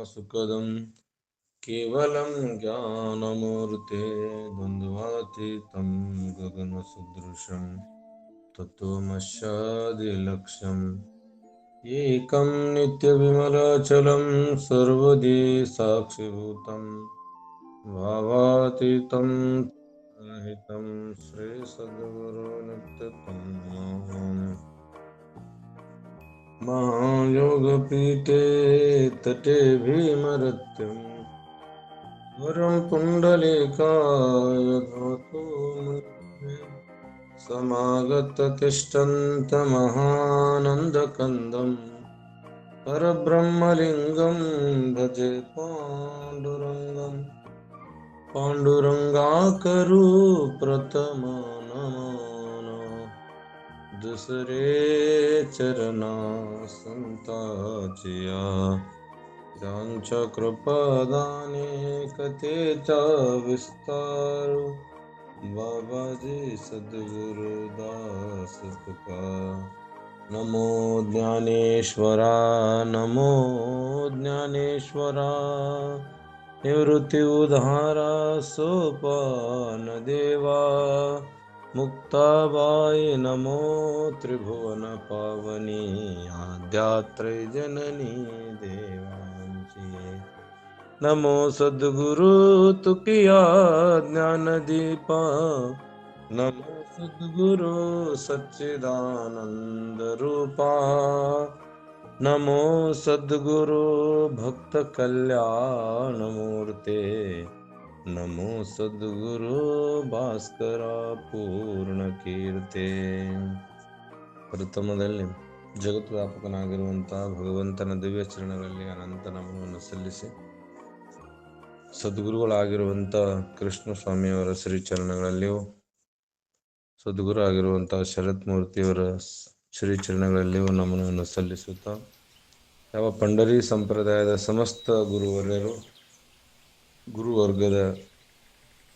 सुखदं केवलं ज्ञानमूर्ते द्वन्द्वातीतं गगनसदृशं तत्त्वमस्यादिलक्ष्यम् एकं नित्यविमलाचलं सर्वदी साक्षिभूतं भावातीतं हितं श्रीसद्गुरुनित्यतं नमामि। महायोगपीठे तटे भीमरत्यं वरं पुण्डलीकाय धातु समागततिष्ठन्तमहानन्दकन्दं परब्रह्मलिङ्गं भजे पाण्डुरङ्गाकरु प्रथमा नमो दुसरे चरणा संताचिया त्यांच्या कृपादाने कथेचा विस्तार बाबाजी सद्गुरुदास तुका नमो ज्ञानेश्वरा नमो ज्ञानेश्वरा निवृत्ति उद्धारा सोपान देवा मुक्ताबाई नमो त्रिभुवन पावनी आद्यात्रय जननी देवांची नमो सद्गुरु तुकिया ज्ञानदीपा नमो सद्गुरु सच्चिदानंद रूपा नमो सद्गुरु भक्त कल्याण मूर्ते नमो सद्गुरु ಭಾಸ್ಕರ ಪೂರ್ಣ ಕೀರ್ತೆ. ಪ್ರಥಮದಲ್ಲಿ ಜಗದ್ವ್ಯಾಪಕನಾಗಿರುವಂತಹ ಭಗವಂತನ ದಿವ್ಯ ಚರಣಗಳಲ್ಲಿ ಅನಂತ ನಮನವನ್ನು ಸಲ್ಲಿಸಿ, ಸದ್ಗುರುಗಳಾಗಿರುವಂಥ ಕೃಷ್ಣ ಸ್ವಾಮಿಯವರ ಶ್ರೀಚರಣಗಳಲ್ಲಿಯೂ, ಸದ್ಗುರು ಆಗಿರುವಂತಹ ಶರತ್ ಮೂರ್ತಿಯವರ ಶ್ರೀಚರಣಗಳಲ್ಲಿಯೂ ನಮನವನ್ನು ಸಲ್ಲಿಸುತ್ತಾ, ಯಾವ ಪಂಡರಿ ಸಂಪ್ರದಾಯದ ಸಮಸ್ತ ಗುರುವರ್ಯರು, ಗುರುವರ್ಗದ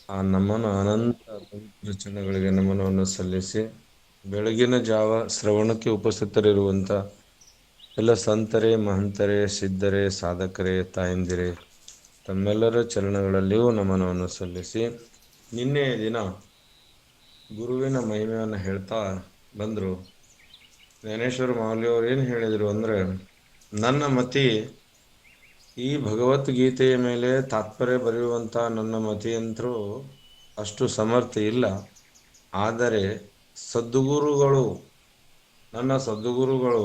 ಆ ನಮನ ಅನಂತ ಪವಿತ್ರ ಚರಣಗಳಿಗೆ ನಮನವನ್ನು ಸಲ್ಲಿಸಿ, ಬೆಳಗಿನ ಜಾವ ಶ್ರವಣಕ್ಕೆ ಉಪಸ್ಥಿತರಿರುವಂಥ ಎಲ್ಲ ಸಂತರೇ, ಮಹಂತರೇ, ಸಿದ್ಧರೇ, ಸಾಧಕರೇ, ತಾಯಂದಿರೇ, ತಮ್ಮೆಲ್ಲರ ಚರಣಗಳಲ್ಲಿಯೂ ನಮನವನ್ನು ಸಲ್ಲಿಸಿ, ನಿನ್ನೆಯ ದಿನ ಗುರುವಿನ ಮಹಿಮೆಯನ್ನು ಹೇಳ್ತಾ ಬಂದರು. ಜ್ಞಾನೇಶ್ವರ ಮಾವಲಿಯವರು ಏನು ಹೇಳಿದರು ಅಂದರೆ, ನನ್ನ ಮತಿ ಈ ಭಗವದ್ಗೀತೆಯ ಮೇಲೆ ತಾತ್ಪರ್ಯ ಬರೆಯುವಂಥ ನನ್ನ ಮತಿಯಂತರೂ ಅಷ್ಟು ಸಮರ್ಥ ಇಲ್ಲ. ಆದರೆ ಸದ್ಗುರುಗಳು, ನನ್ನ ಸದ್ಗುರುಗಳು,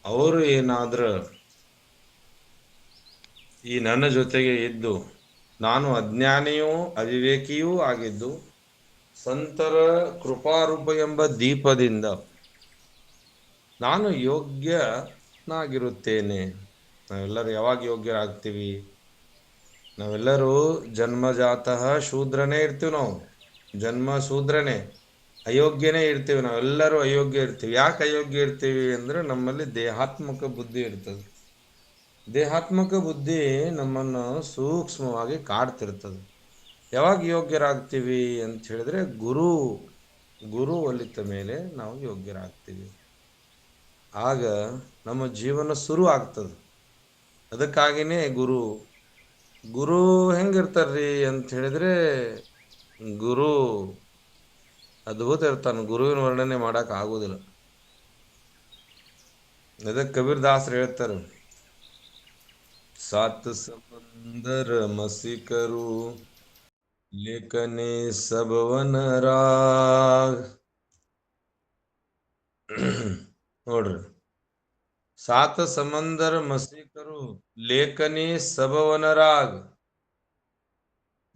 ಅವರು ಏನಾದರೂ ಈ ನನ್ನ ಜೊತೆಗೆ ಇದ್ದು, ನಾನು ಅಜ್ಞಾನಿಯೂ ಅವಿವೇಕಿಯೂ ಆಗಿದ್ದು, ಸಂತರ ಕೃಪಾರೂಪ ಎಂಬ ದೀಪದಿಂದ ನಾನು ಯೋಗ್ಯನಾಗಿರುತ್ತೇನೆ. ನಾವೆಲ್ಲರೂ ಯಾವಾಗ ಯೋಗ್ಯರಾಗ್ತೀವಿ? ನಾವೆಲ್ಲರೂ ಜನ್ಮಜಾತಃ ಶೂದ್ರನೇ ಇರ್ತೀವಿ. ನಾವು ಜನ್ಮ ಶೂದ್ರನೇ, ಅಯೋಗ್ಯನೇ ಇರ್ತೀವಿ. ನಾವೆಲ್ಲರೂ ಅಯೋಗ್ಯ ಇರ್ತೀವಿ. ಯಾಕೆ ಅಯೋಗ್ಯ ಇರ್ತೀವಿ ಅಂದರೆ, ನಮ್ಮಲ್ಲಿ ದೇಹಾತ್ಮಕ ಬುದ್ಧಿ ಇರ್ತದೆ. ದೇಹಾತ್ಮಕ ಬುದ್ಧಿ ನಮ್ಮನ್ನು ಸೂಕ್ಷ್ಮವಾಗಿ ಕಾಡ್ತಿರ್ತದೆ. ಯಾವಾಗ ಯೋಗ್ಯರಾಗ್ತೀವಿ ಅಂತ ಹೇಳಿದ್ರೆ, ಗುರು ಒಲಿತ ಮೇಲೆ ನಾವು ಯೋಗ್ಯರಾಗ್ತೀವಿ. ಆಗ ನಮ್ಮ ಜೀವನ ಶುರು ಆಗ್ತದೆ. ಅದಕ್ಕಾಗಿಯೇ ಗುರು ಹೆಂಗಿರ್ತಾರ್ರಿ ಅಂತ ಹೇಳಿದ್ರೆ, ಗುರು ಅದ್ಭುತ ಇರ್ತಾನೆ. ಗುರುವಿನ ವರ್ಣನೆ ಮಾಡಕ್ಕೆ ಆಗೋದಿಲ್ಲ. ಅದಕ್ಕೆ ಕಬೀರ್ ದಾಸರು ಹೇಳ್ತಾರೆ, ಸಾತ್ ಸಮಂದರ ಮಸಿಕರು ಲೇಖನೆ ಸಬವನ ರಾಗ್. ನೋಡ್ರಿ, ಸಾತ ಸಮಂದರ ಮಸಿಕರು ಲೇಖನಿ ಸಬವನ ರಾಗ್,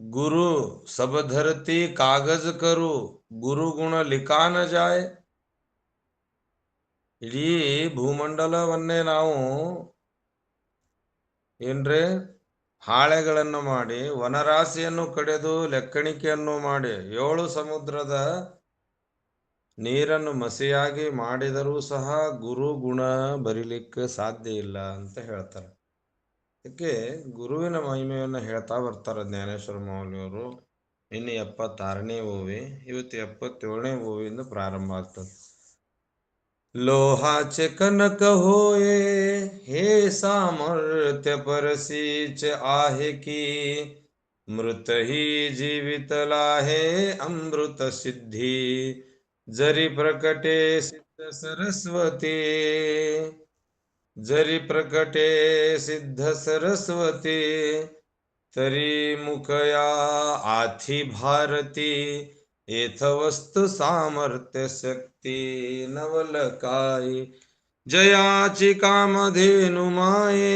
ಗುರು ಸಬ ಧರತಿ ಕಾಗಜ ಕರು ಗುರು ಗುಣ ಲಿಖಾನ ಜಾಯ್. ಇಡೀ ಭೂಮಂಡಲವನ್ನೇ ನಾವು ಏನ್ರೆ ಹಾಳೆಗಳನ್ನು ಮಾಡಿ, ವನರಾಶಿಯನ್ನು ಕಡೆದು ಲೆಕ್ಕಣಿಕೆಯನ್ನು ಮಾಡಿ, 7 ಸಮುದ್ರದ ನೀರನ್ನು ಮಸಿಯಾಗಿ ಮಾಡಿದರೂ ಸಹ ಗುರು ಗುಣ ಬರೀಲಿಕ್ಕೆ ಸಾಧ್ಯ ಇಲ್ಲ ಅಂತ ಹೇಳ್ತಾರೆ. ಅದಕ್ಕೆ ಗುರುವಿನ ಮಹಿಮೆಯನ್ನು ಹೇಳ್ತಾ ಬರ್ತಾರೆ ಜ್ಞಾನೇಶ್ವರ ಮಾವಲಿಯವರು. ಇನ್ನು 76ನೇ ಓವಿ, ಇವತ್ತು 77ನೇ ಓವಿಯಿಂದ ಪ್ರಾರಂಭ ಆಗ್ತದೆ. लोहाचे कनक होये हे सामर्थ्य परसीच आहे की मृत ही जीवितला आहे अमृत सिद्धी जरी प्रकटे सिद्ध सरस्वती जरी प्रकटे सिद्ध सरस्वती तरी मुखया आथी भारती येथ वस्तु सामर्थ्य शक्ती नवल काय जयाची कामधेनु माये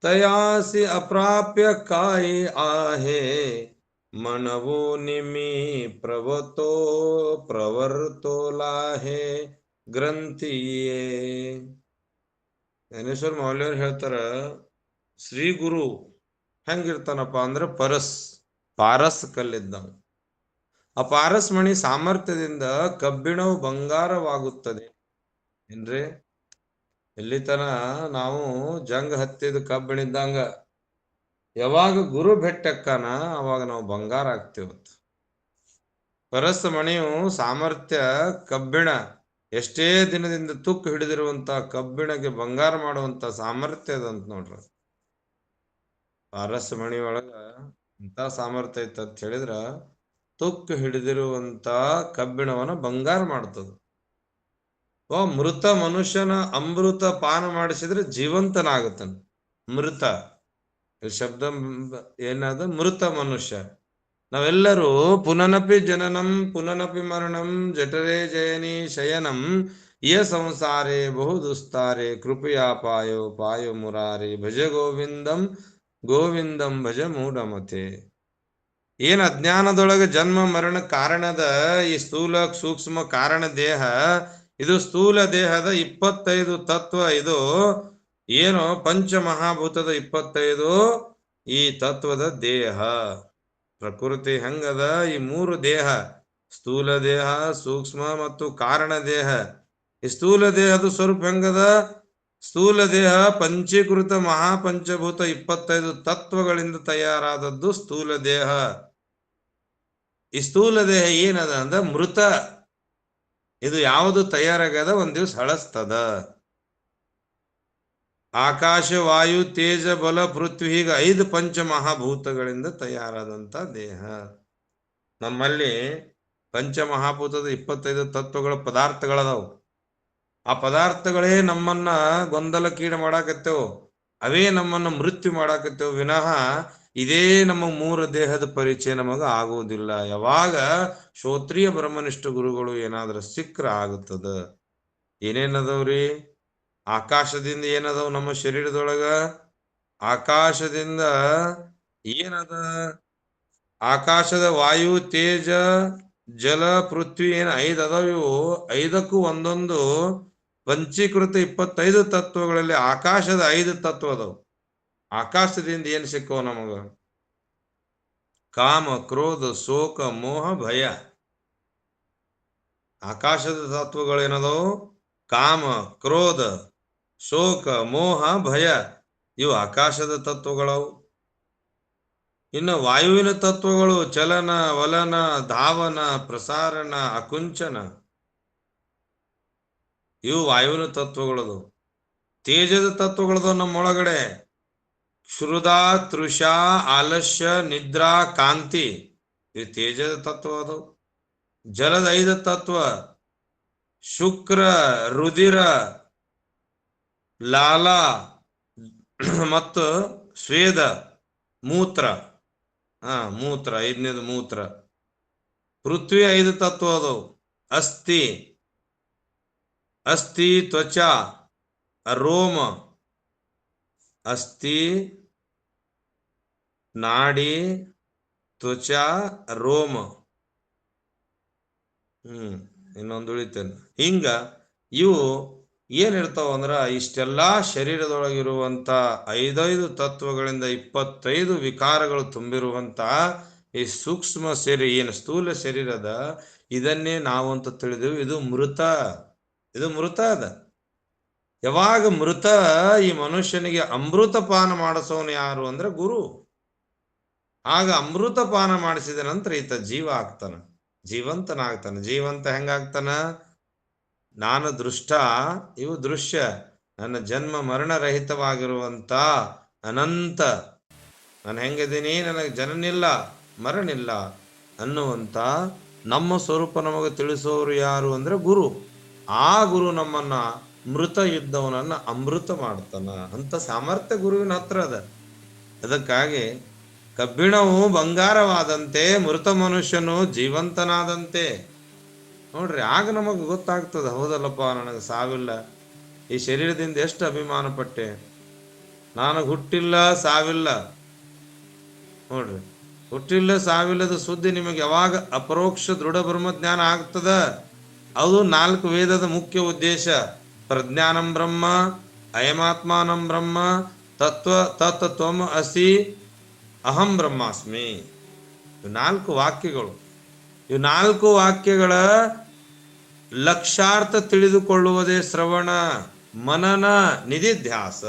तयासी अप्राप्य काय आहे मनवो निमी प्रवतो प्रवर्तोलाहे ಗ್ರಂಥಿಯೇ ಜ್ಞಾನೇಶ್ವರ ಮೌಲ್ಯರು ಹೇಳ್ತಾರ ಶ್ರೀ ಗುರು ಹೆಂಗಿರ್ತಾನಪ್ಪ ಅಂದ್ರೆ ಪಾರಸ್ ಕಲ್ಲಿದ್ದವ ಆ ಪಾರಸ್ ಮಣಿ ಸಾಮರ್ಥ್ಯದಿಂದ ಕಬ್ಬಿಣವು ಬಂಗಾರವಾಗುತ್ತದೆ ಏನ್ರಿ ಎಲ್ಲಿತನ ನಾವು ಜಂಗ್ ಹತ್ತಿದ ಕಬ್ಬಿಣಿದ್ದಂಗ ಯಾವಾಗ ಗುರು ಭೆಟ್ಟಕ್ಕನ ಅವಾಗ ನಾವು ಬಂಗಾರ ಆಗ್ತೇವತ್ತು ಪರಸ್ ಮಣಿಯು ಸಾಮರ್ಥ್ಯ ಕಬ್ಬಿಣ ಎಷ್ಟೇ ದಿನದಿಂದ ತುಕ್ಕು ಹಿಡಿದಿರುವಂತ ಕಬ್ಬಿಣಕ್ಕೆ ಬಂಗಾರ ಮಾಡುವಂತ ಸಾಮರ್ಥ್ಯ ಅದಂತ ನೋಡ್ರಿ ಪಾರಸ್ ಮಣಿ ಒಳಗ ಇಂತ ಸಾಮರ್ಥ್ಯ ಐತ ಅಂತ ಹೇಳಿದ್ರ ತುಕ್ಕು ಹಿಡಿದಿರುವಂತ ಕಬ್ಬಿಣವನ್ನ ಬಂಗಾರ ಮಾಡ್ತದ ಮೃತ ಮನುಷ್ಯನ ಅಮೃತ ಪಾನ ಮಾಡಿಸಿದ್ರೆ ಜೀವಂತನಾಗುತ್ತಾನ ಮೃತ ಶಬ್ದ ಏನಾದ ಮೃತ ಮನುಷ್ಯ ನಾವೆಲ್ಲರೂ ಪುನನಪಿ ಜನನಂ ಪುನನಪಿ ಮರಣಂ ಜಠರೇ ಜಯನಿ ಶಯನಂ ಯ ಸಂಸಾರೇ ಬಹು ದುಸ್ತಾರೆ ಕೃಪಯಾ ಪಾಯೋ ಪಾಯೋ ಮುರಾರಿ ಭಜ ಗೋವಿಂದಂ ಗೋವಿಂದಂ ಭಜ ಮೂಢಮತೆ ಏನ್ ಅಜ್ಞಾನದೊಳಗೆ ಜನ್ಮ ಮರಣ ಕಾರಣದ ಈ ಸ್ಥೂಲ ಸೂಕ್ಷ್ಮ ಕಾರಣ ದೇಹ ಇದು ಸ್ಥೂಲ ದೇಹದ 25 ತತ್ವ ಇದು ಏನು ಪಂಚಮಹಾಭೂತದ 25 ಈ ತತ್ವದ ದೇಹ ಪ್ರಕೃತಿ ಹೆಂಗದ ಈ 3 ದೇಹ ಸ್ಥೂಲ ದೇಹ ಸೂಕ್ಷ್ಮ ಮತ್ತು ಕಾರಣ ದೇಹ ಈ ಸ್ಥೂಲ ದೇಹದ ಸ್ವರೂಪ ಹೆಂಗದ ಸ್ಥೂಲ ದೇಹ ಪಂಚೀಕೃತ ಮಹಾಪಂಚಭೂತ 25 ತತ್ವಗಳಿಂದ ತಯಾರಾದದ್ದು ಸ್ಥೂಲ ದೇಹ ಈ ಸ್ಥೂಲ ದೇಹ ಏನದ ಅಂದ ಮೃತ ಇದು ಯಾವುದು ತಯಾರಾಗದ ಒಂದ್ ದಿವ್ಸ ಹಳಸ್ತದ ಆಕಾಶ ವಾಯು ತೇಜ ಬಲ ಪೃಥ್ವಿ ಹೀಗ 5 ಪಂಚಮಹಾಭೂತಗಳಿಂದ ತಯಾರಾದಂತ ದೇಹ ನಮ್ಮಲ್ಲಿ ಪಂಚಮಹಾಭೂತದ 25 ತತ್ವಗಳ ಪದಾರ್ಥಗಳದಾವು ಆ ಪದಾರ್ಥಗಳೇ ನಮ್ಮನ್ನ ಗೊಂದಲಕ್ಕೀಡು ಮಾಡಾಕತ್ತೇವು ಅವೇ ನಮ್ಮನ್ನ ಮೃತ್ಯು ಮಾಡಾಕತ್ತೇವು ವಿನಃ ಇದೇ ನಮ್ಮ 3 ದೇಹದ ಪರಿಚಯ ನಮಗ ಆಗುವುದಿಲ್ಲ ಯಾವಾಗ ಶ್ರೋತ್ರಿಯ ಬ್ರಹ್ಮನಿಷ್ಠ ಗುರುಗಳು ಏನಾದ್ರೂ ಸಿಕ್ಕ್ರ ಆಗುತ್ತದ ಏನೇನದವ್ರಿ ಆಕಾಶದಿಂದ ಏನದವ್ ನಮ್ಮ ಶರೀರದೊಳಗ ಆಕಾಶದಿಂದ ಏನದ ಆಕಾಶದ ವಾಯು ತೇಜ ಜಲ ಪೃಥ್ವಿ ಏನ್ 5 ಅದಾವ ಇವು 5ಕ್ಕೂ ಒಂದೊಂದು ಪಂಚೀಕೃತ 25 ತತ್ವಗಳಲ್ಲಿ ಆಕಾಶದ 5 ತತ್ವ ಅದಾವ ಆಕಾಶದಿಂದ ಏನ್ ಸಿಕ್ಕವ ನಮಗ ಕಾಮ ಕ್ರೋಧ ಶೋಕ ಮೋಹ ಭಯ ಆಕಾಶದ ತತ್ವಗಳೇನದವು ಕಾಮ ಕ್ರೋಧ ಶೋಕ ಮೋಹ ಭಯ ಇವು ಆಕಾಶದ ತತ್ವಗಳವು ಇನ್ನು ವಾಯುವಿನ ತತ್ವಗಳು ಚಲನ ವಲನ ಧಾವನ ಪ್ರಸಾರಣ ಅಕುಂಚನ ಇವು ವಾಯುವಿನ ತತ್ವಗಳದು ತೇಜದ ತತ್ವಗಳದು ನಮ್ಮೊಳಗಡೆ ಕ್ಷುಧ ತೃಷಾ ಆಲಸ್ಯ ನಿದ್ರಾ ಕಾಂತಿ ಇದು ತೇಜದ ತತ್ವ ಅದು ಜಲದ 5 ತತ್ವ ಶುಕ್ರ ರುಧಿರ ಲಾಲ ಮತ್ತು ಸ್ವೇದ ಮೂತ್ರ ಮೂತ್ರ 5ನೇದು ಮೂತ್ರ ಪೃಥ್ವಿ 5 ತತ್ವ ಅದು ಅಸ್ಥಿ ಅಸ್ಥಿ ತ್ವಚ ರೋಮ ಅಸ್ಥಿ ನಾಡಿ ತ್ವಚ ರೋಮ ಇನ್ನೊಂದು ಉಳಿತೇನೆ ಹಿಂಗ ಇವು ಏನಿರ್ತಾವ ಅಂದ್ರ ಇಷ್ಟೆಲ್ಲಾ ಶರೀರದೊಳಗಿರುವಂತ 5 ತತ್ವಗಳಿಂದ 25 ವಿಕಾರಗಳು ತುಂಬಿರುವಂತ ಈ ಸೂಕ್ಷ್ಮ ಶರೀರ ಏನು ಸ್ಥೂಲ ಶರೀರದ ಇದನ್ನೇ ನಾವು ಅಂತ ತಿಳಿದೆವು ಇದು ಮೃತ ಅದ ಯಾವಾಗ ಮೃತ ಈ ಮನುಷ್ಯನಿಗೆ ಅಮೃತ ಪಾನ ಮಾಡಿಸೋನು ಯಾರು ಅಂದ್ರೆ ಗುರು ಆಗ ಅಮೃತ ಪಾನ ಮಾಡಿಸಿದ ನಂತರ ಈತ ಜೀವ ಆಗ್ತಾನ ಜೀವಂತನಾಗ್ತಾನ ಜೀವಂತ ಹೆಂಗಾಗ್ತಾನ ನಾನು ದೃಷ್ಟ, ಇವು ದೃಶ್ಯ. ನನ್ನ ಜನ್ಮ ಮರಣರಹಿತವಾಗಿರುವಂಥ ಅನಂತ, ನಾನು ಹೆಂಗಿದ್ದೀನಿ, ನನಗೆ ಜನನಿಲ್ಲ ಮರಣಿಲ್ಲ ಅನ್ನುವಂಥ ನಮ್ಮ ಸ್ವರೂಪ ನಮಗೆ ತಿಳಿಸೋರು ಯಾರು ಅಂದರೆ ಗುರು. ಆ ಗುರು ನಮ್ಮನ್ನ ಮೃತ ಯುದ್ಧವನನ್ನು ಅಮೃತ ಮಾಡ್ತಾನ. ಅಂತ ಸಾಮರ್ಥ್ಯ ಗುರುವಿನ ಹತ್ರ ಅದ. ಅದಕ್ಕಾಗಿ ಕಬ್ಬಿಣವು ಬಂಗಾರವಾದಂತೆ ಮೃತ ಮನುಷ್ಯನು ಜೀವಂತನಾದಂತೆ. ನೋಡ್ರಿ, ಆಗ ನಮಗೆ ಗೊತ್ತಾಗ್ತದೆ, ಹೌದಲ್ಲಪ್ಪ, ನನಗೆ ಸಾವಿಲ್ಲ. ಈ ಶರೀರದಿಂದ ಎಷ್ಟು ಅಭಿಮಾನ ಪಟ್ಟೆ, ನಾನು ಹುಟ್ಟಿಲ್ಲ ಸಾವಿಲ್ಲ. ನೋಡ್ರಿ, ಹುಟ್ಟಿಲ್ಲ ಸಾವಿಲ್ಲದ ಸುದ್ದಿ ನಿಮಗೆ ಯಾವಾಗ ಅಪರೋಕ್ಷ ದೃಢ ಬ್ರಹ್ಮಜ್ಞಾನ ಆಗ್ತದ, ಅದು 4 ವೇದದ ಮುಖ್ಯ ಉದ್ದೇಶ. ಪ್ರಜ್ಞಾನಂ ಬ್ರಹ್ಮ, ಅಯಮಾತ್ಮಾನಂ ಬ್ರಹ್ಮ, ತತ್ ತ್ವಂ ಅಸಿ, ಅಹಂ ಬ್ರಹ್ಮಾಸ್ಮಿ. ಇವು 4 ವಾಕ್ಯಗಳು. ಇವು 4 ವಾಕ್ಯಗಳ ಲಕ್ಷಾರ್ಥ ತಿಳಿದುಕೊಳ್ಳುವುದೇ ಶ್ರವಣ, ಮನನ, ನಿಧಿಧ್ಯಾಸ.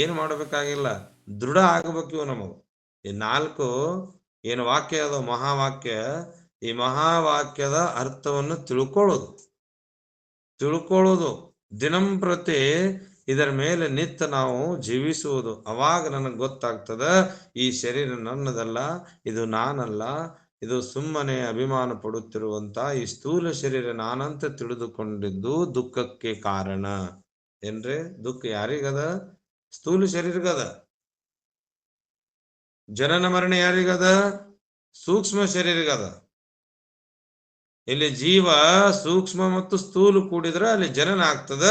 ಏನು ಮಾಡಬೇಕಾಗಿಲ್ಲ, ದೃಢ ಆಗಬೇಕು ಇವು ನಮಗೂ. ಈ 4 ಏನು ವಾಕ್ಯ ಅದು ಮಹಾವಾಕ್ಯ, ಈ ಮಹಾವಾಕ್ಯದ ಅರ್ಥವನ್ನು ತಿಳ್ಕೊಳ್ಳೋದು ದಿನಂಪ್ರತಿ ಇದರ ಮೇಲೆ ನಿತ್ಯ ನಾವು ಜೀವಿಸುವುದು. ಅವಾಗ ನನಗೆ ಗೊತ್ತಾಗ್ತದ, ಈ ಶರೀರ ನನ್ನದಲ್ಲ, ಇದು ನಾನಲ್ಲ, ಇದು ಸುಮ್ಮನೆ ಅಭಿಮಾನ ಪಡುತ್ತಿರುವಂತ ಈ ಸ್ಥೂಲ ಶರೀರ ನಾನಂತ ತಿಳಿದುಕೊಂಡಿದ್ದು ದುಃಖಕ್ಕೆ ಕಾರಣ. ಏನ್ರಿ, ದುಃಖ ಯಾರಿಗದ? ಸ್ಥೂಲ ಶರೀರಗದ. ಜನನ ಮರಣ ಯಾರಿಗದ? ಸೂಕ್ಷ್ಮ ಶರೀರಗದ. ಇಲ್ಲಿ ಜೀವ ಸೂಕ್ಷ್ಮ ಮತ್ತು ಸ್ಥೂಲ ಕೂಡಿದ್ರೆ ಅಲ್ಲಿ ಜನನ ಆಗ್ತದ,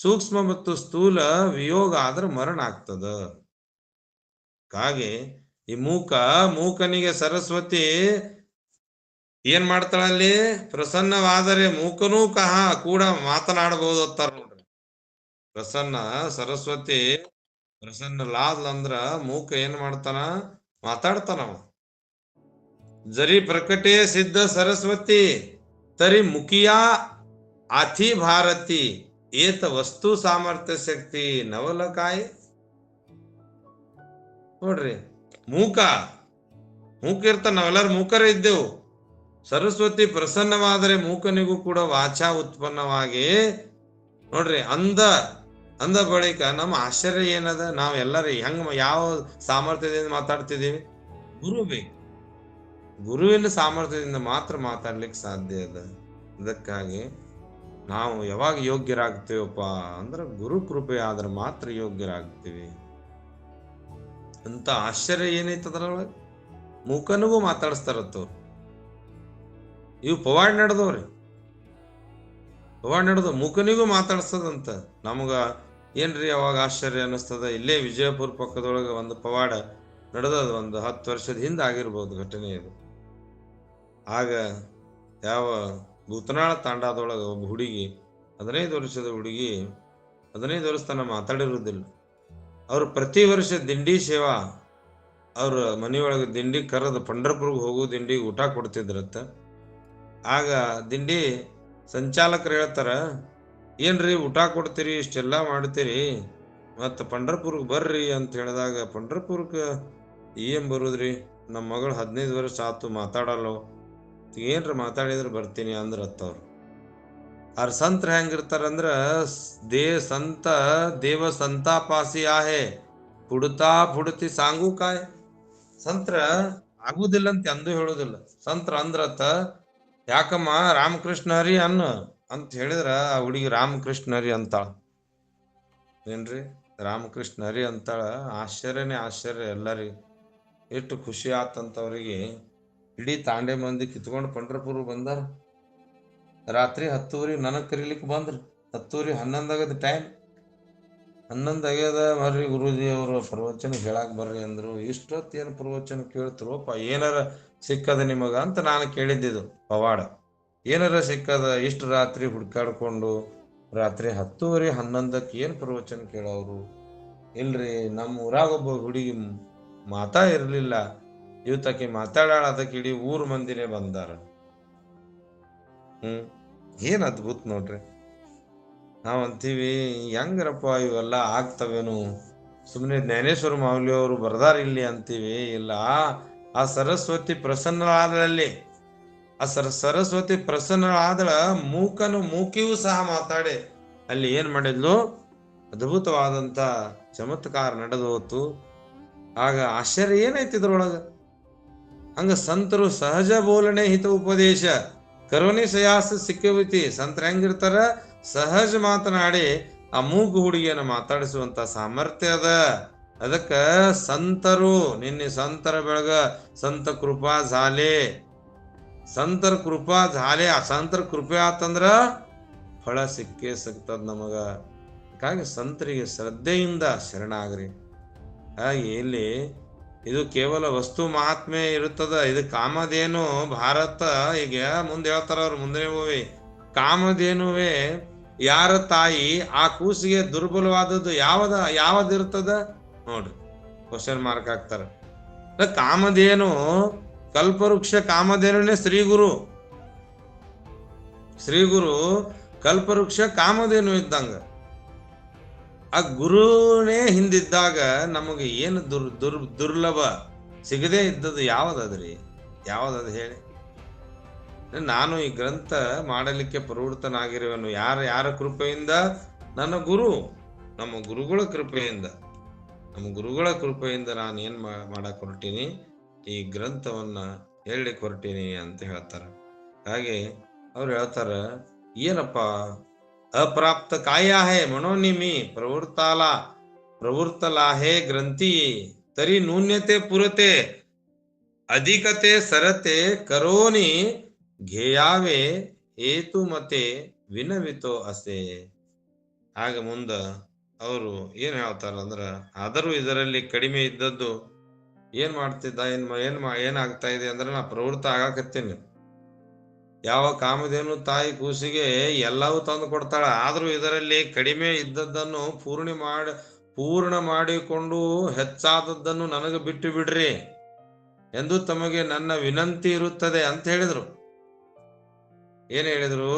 ಸೂಕ್ಷ್ಮ ಮತ್ತು ಸ್ಥೂಲ ವಿಯೋಗ ಆದ್ರೆ ಮರಣ ಆಗ್ತದ. ಹಾಗೆ ಈ ಮೂಕನಿಗೆ ಸರಸ್ವತಿ ಏನ್ ಮಾಡ್ತಾಳಲ್ಲಿ? ಪ್ರಸನ್ನವಾದರೆ ಮೂಕನೂ ಕೂಡ ಮಾತನಾಡಬಹುದು ಅಂತಾರ ನೋಡ್ರಿ. ಸರಸ್ವತಿ ಪ್ರಸನ್ನಲಾದ್ಲಂದ್ರ ಮೂಕ ಏನ್ ಮಾಡ್ತಾನ? ಮಾತಾಡ್ತಾನವ. जरी प्रकटे सिद्ध सरस्वती तरी मुखिया आथी भारती ಏತ ವಸ್ತು ಸಾಮರ್ಥ್ಯ ಶಕ್ತಿ ನವಲ ಕಾಯ್. ನೋಡ್ರಿ, ಮೂಕ ಇರ್ತಾನ, ನಾವೆಲ್ಲರೂ ಮೂಕರೇ ಇದ್ದೆವು. ಸರಸ್ವತಿ ಪ್ರಸನ್ನವಾದರೆ ಮೂಕನಿಗೂ ಕೂಡ ವಾಚಾ ಉತ್ಪನ್ನವಾಗಿ. ನೋಡ್ರಿ, ಅಂದ ಬಳಿಕ ನಮ್ಮ ಆಶ್ಚರ್ಯ ಏನದ? ನಾವೆಲ್ಲರೂ ಯಾವ ಸಾಮರ್ಥ್ಯದಿಂದ ಮಾತಾಡ್ತಿದ್ದೀವಿ? ಗುರು ಬೇಕು. ಗುರುವಿನ ಸಾಮರ್ಥ್ಯದಿಂದ ಮಾತ್ರ ಮಾತಾಡ್ಲಿಕ್ಕೆ ಸಾಧ್ಯ ಅದ. ಅದಕ್ಕಾಗಿ ನಾವು ಯಾವಾಗ ಯೋಗ್ಯರಾಗ್ತೀವಪ್ಪ ಅಂದ್ರೆ ಗುರು ಕೃಪೆ ಆದ್ರೆ ಮಾತ್ರ ಯೋಗ್ಯರಾಗ್ತೀವಿ ಅಂತ. ಆಶ್ಚರ್ಯ ಏನೈತದ್ರೊಳಗೆ? ಮೂಕನಿಗೂ ಮಾತಾಡಿಸ್ತಾರತ್ತವ್ರು. ಇವು ಪವಾಡ್ ನಡೆದವ್ರಿ, ಮೂಕನಿಗೂ ಮಾತಾಡ್ಸ್ತದಂತ. ನಮಗ ಏನ್ರಿ ಅವಾಗ ಆಶ್ಚರ್ಯ ಅನ್ನಿಸ್ತದ. ಇಲ್ಲೇ ವಿಜಯಪುರ ಪಕ್ಕದೊಳಗೆ ಒಂದು ಪವಾಡ ನಡೆದದ, ಒಂದು 10 ವರ್ಷದ ಹಿಂದೆ ಆಗಿರ್ಬೋದು ಘಟನೆ ಇದು. ಆಗ ಯಾವ ಭೂತನಾಳ ತಾಂಡಾದೊಳಗೆ ಒಬ್ಬ ಹುಡುಗಿ, 15 ವರ್ಷದ ಹುಡುಗಿ, 15 ವರ್ಷ ತನಕ ಮಾತಾಡಿರುವುದಿಲ್ಲ. ಅವ್ರು ಪ್ರತಿ ವರ್ಷ ದಿಂಡಿ ಸೇವಾ, ಅವ್ರ ಮನೆಯೊಳಗೆ ದಿಂಡಿ ಕರೆದು ಪಂಢರಪುರ್ಗೆ ಹೋಗೋ ದಿಂಡಿಗೆ ಊಟ ಕೊಡ್ತಿದ್ರತ್ತ. ಆಗ ದಿಂಡಿ ಸಂಚಾಲಕರು ಹೇಳ್ತಾರ, ಏನ್ರಿ ಊಟ ಕೊಡ್ತೀರಿ, ಇಷ್ಟೆಲ್ಲ ಮಾಡ್ತೀರಿ, ಮತ್ತು ಪಂಢರಪುರ್ಗೆ ಬರ್ರಿ ಅಂತ ಹೇಳಿದಾಗ, ಪಂಢರಪುರಕ್ಕೆ ಏನ್ ಬರುದ್ರಿ, ನಮ್ಮ ಮಗಳು 15 ವರ್ಷ ಆತು ಮಾತಾಡಲ್ಲ, ಏನ್ರ ಮಾತಾಡಿದ್ರೆ ಬರ್ತೀನಿ ಅಂದ್ರತ್ತವ್ರು. ಅವ್ರ ಸಂತ್ರ ಹೆಂಗಿರ್ತಾರಂದ್ರ, ದೇವ ಸಂತಾಪಾಸಿ ಆಹೆ ಪುಡ್ತಾ ಪುಡ್ತಿ ಸಾಂಗು ಕಾಯ್. ಸಂತ್ರ ಆಗುದಿಲ್ಲ ಅಂತ ಅಂದು ಹೇಳುದಿಲ್ಲ. ಸಂತ್ರ ಅಂದ್ರತ್ತ, ಯಾಕಮ್ಮ ರಾಮಕೃಷ್ಣ ಹರಿ ಅನ್ನು ಅಂತ ಹೇಳಿದ್ರ ಆ ಹುಡುಗಿ ರಾಮಕೃಷ್ಣ ಹರಿ ಅಂತಾಳ. ಏನ್ರಿ, ರಾಮಕೃಷ್ಣ ಹರಿ ಅಂತಾಳ. ಆಶ್ಚರ್ಯನೇ ಆಶ್ಚರ್ಯ ಎಲ್ಲರಿಗೆ. ಎಷ್ಟು ಖುಷಿ ಆತಂತವ್ರಿಗೆ. ಇಡೀ ತಾಂಡೆ ಮಂದಿ ಕಿತ್ಕೊಂಡು ಪಂಢರಪುರ ಬಂದಾರ. ರಾತ್ರಿ 10:30 ನನಗೆ ಕರೀಲಿಕ್ಕೆ ಬಂದ್ರು. 10:11 ಆಗದ ಟೈಮ್, 11 ಆಗ್ಯದ. ಬರ್ರಿ ಗುರೂಜಿ ಅವರು ಪ್ರವಚನ ಹೇಳಕ್ ಬರ್ರಿ ಅಂದ್ರು. ಇಷ್ಟೊತ್ತು ಏನು ಪ್ರವಚನ ಕೇಳ್ತಿರೋಪ್ಪ, ಏನಾರ ಸಿಕ್ಕದ ನಿಮಗ ಅಂತ ನಾನು ಕೇಳಿದ್ದಿದ್ದು ಪವಾಡ. ಏನಾರ ಸಿಕ್ಕದ? ಇಷ್ಟು ರಾತ್ರಿ ಹುಡ್ಕಾಡ್ಕೊಂಡು ರಾತ್ರಿ 10:30 11ಕ್ಕೆ ಏನು ಪ್ರವಚನ ಕೇಳೋರು? ಇಲ್ರಿ, ನಮ್ಮ ಊರಾಗ ಒಬ್ಬ ಹುಡುಗಿ ಮಾತಾ ಇರ್ಲಿಲ್ಲ, ಇವತ್ತಕ್ಕೆ ಮಾತಾಡಾಳ, ಅದಕ್ಕೆ ಇಡೀ ಊರ್ ಮಂದಿನೇ ಬಂದಾರ. ಏನ್ ಅದ್ಭುತ ನೋಡ್ರಿ. ನಾವಂತೀವಿ ಹೆಂಗ್ರಪ್ಪ ಇವೆಲ್ಲ ಆಗ್ತವೇನು, ಸುಮ್ಮನೆ ಜ್ಞಾನೇಶ್ವರ ಮಾೌಲಿ ಅವರು ಬರ್ದಾರ ಇಲ್ಲಿ ಅಂತೀವಿ. ಇಲ್ಲ, ಆ ಸರಸ್ವತಿ ಪ್ರಸನ್ನವಾದಲ್ಲಿ ಆ ಸರಸ್ವತಿ ಪ್ರಸನ್ನಳಾದಳ, ಮೂಕಿಯೂ ಸಹ ಮಾತಾಡಿ ಅಲ್ಲಿ ಏನ್ ಮಾಡಿದ್ಲು, ಅದ್ಭುತವಾದಂತ ಚಮತ್ಕಾರ ನಡೆದು ಹೋತು. ಆಗ ಆಶ್ಚರ್ಯ ಏನೈತಿ ಇದ್ರೊಳಗ. ಹಂಗ ಸಂತರು ಸಹಜ ಬೋಲನೆ ಹಿತ ಉಪದೇಶ ಕರೋನಿ ಸಯಾಸ ಸಿಕ್ಕವಿತಿ. ಸಂತರ ಹೆಂಗಿರ್ತಾರ, ಸಹಜ ಮಾತನಾಡಿ ಆ ಮೂಗು ಹುಡುಗಿಯನ್ನು ಮಾತಾಡಿಸುವಂತ ಸಾಮರ್ಥ್ಯ ಅದ. ಅದಕ್ಕ ಸಂತರು ನಿನ್ನೆ ಸಂತರ ಬೆಳಗ ಸಂತ ಕೃಪಾ झाले, ಸಂತರ ಕೃಪಾ झाले. ಆ ಸಂತರ ಕೃಪೆ ಆತಂದ್ರ ಫಳ ಸಿಕ್ಕೇ ಸಿಗ್ತದ ನಮಗ. ಹಾಗಾಗಿ ಸಂತರಿಗೆ ಶ್ರದ್ಧೆಯಿಂದ ಶರಣಾಗ್ರಿ. ಹಾಗೆ ಇಲ್ಲಿ ಇದು ಕೇವಲ ವಸ್ತು ಮಹಾತ್ಮೆ ಇರುತ್ತದ. ಇದು ಕಾಮಧೇನು ಭಾರತ. ಈಗ ಮುಂದೆ ಹೇಳ್ತಾರ ಅವ್ರು ಮುಂದಿನ ಮೂವಿ, ಕಾಮಧೇನುವೆ ಯಾರ ತಾಯಿ, ಆ ಕೂಸಿಗೆ ದುರ್ಬಲವಾದದ್ದು ಯಾವದಿರ್ತದ ನೋಡ್ರಿ, ಕ್ವಶನ್ ಮಾರ್ಕ್ ಹಾಕ್ತಾರ. ಕಾಮಧೇನು ಕಲ್ಪವೃಕ್ಷ, ಕಾಮಧೇನುನೇ ಶ್ರೀಗುರು. ಶ್ರೀಗುರು ಕಲ್ಪವೃಕ್ಷ ಕಾಮಧೇನು ಇದ್ದಂಗ. ಆ ಗುರುನೇ ಹಿಂದಿದ್ದಾಗ ನಮಗೆ ಏನು ದುರ್ಲಭ ಸಿಗದೇ ಇದ್ದದ್ದು ಯಾವ್ದದ್ರಿ? ಯಾವ್ದದು ಹೇಳಿ. ನಾನು ಈ ಗ್ರಂಥ ಮಾಡಲಿಕ್ಕೆ ಪ್ರವೃತ್ತನಾಗಿರುವನು ಯಾರ ಕೃಪೆಯಿಂದ? ನನ್ನ ಗುರು, ನಮ್ಮ ಗುರುಗಳ ಕೃಪೆಯಿಂದ. ನಮ್ಮ ಗುರುಗಳ ಕೃಪೆಯಿಂದ ನಾನು ಏನ್ ಮಾಡಕ್ ಹೊರಟೀನಿ, ಈ ಗ್ರಂಥವನ್ನ ಹೇಳಲಿಕ್ಕೆ ಹೊರಟೀನಿ ಅಂತ ಹೇಳ್ತಾರ. ಹಾಗೆ ಅವ್ರು ಹೇಳ್ತಾರ, ಏನಪ್ಪ अप्राप्त काय आहे म्हणून मी प्रवृत्तला हे ग्रंथी तरी न्यून्यते पुरते अधिकते सरते करोनी घेयावे हेतु मते ವಿನವಿತೋ ಅಸೆ. ಆಗ ಮುಂದ ಅವರು ಏನ್ ಹೇಳ್ತಾರ ಅಂದ್ರ, ಆದರೂ ಇದರಲ್ಲಿ ಕಡಿಮೆ ಇದ್ದದ್ದು ಏನ್ ಮಾಡ್ತಿದ್ದ, ಏನಾಗ್ತಾ ಇದೆ ಅಂದ್ರೆ, ನಾ ಪ್ರವೃತ್ತ ಆಗಾಕತ್ತೀನಿ. ಯಾವ ಕಾಮಧೇನು ತಾಯಿ ಕೂಸಿಗೆ ಎಲ್ಲವೂ ತಂದು ಕೊಡ್ತಾಳ, ಆದ್ರೂ ಇದರಲ್ಲಿ ಕಡಿಮೆ ಇದ್ದದ್ದನ್ನು ಪೂರ್ಣ ಮಾಡಿಕೊಂಡು ಹೆಚ್ಚಾದದ್ದನ್ನು ನನಗೆ ಬಿಟ್ಟು ಬಿಡ್ರಿ ಎಂದು ತಮಗೆ ನನ್ನ ವಿನಂತಿ ಇರುತ್ತದೆ ಅಂತ ಹೇಳಿದ್ರು. ಏನ್ ಹೇಳಿದ್ರು,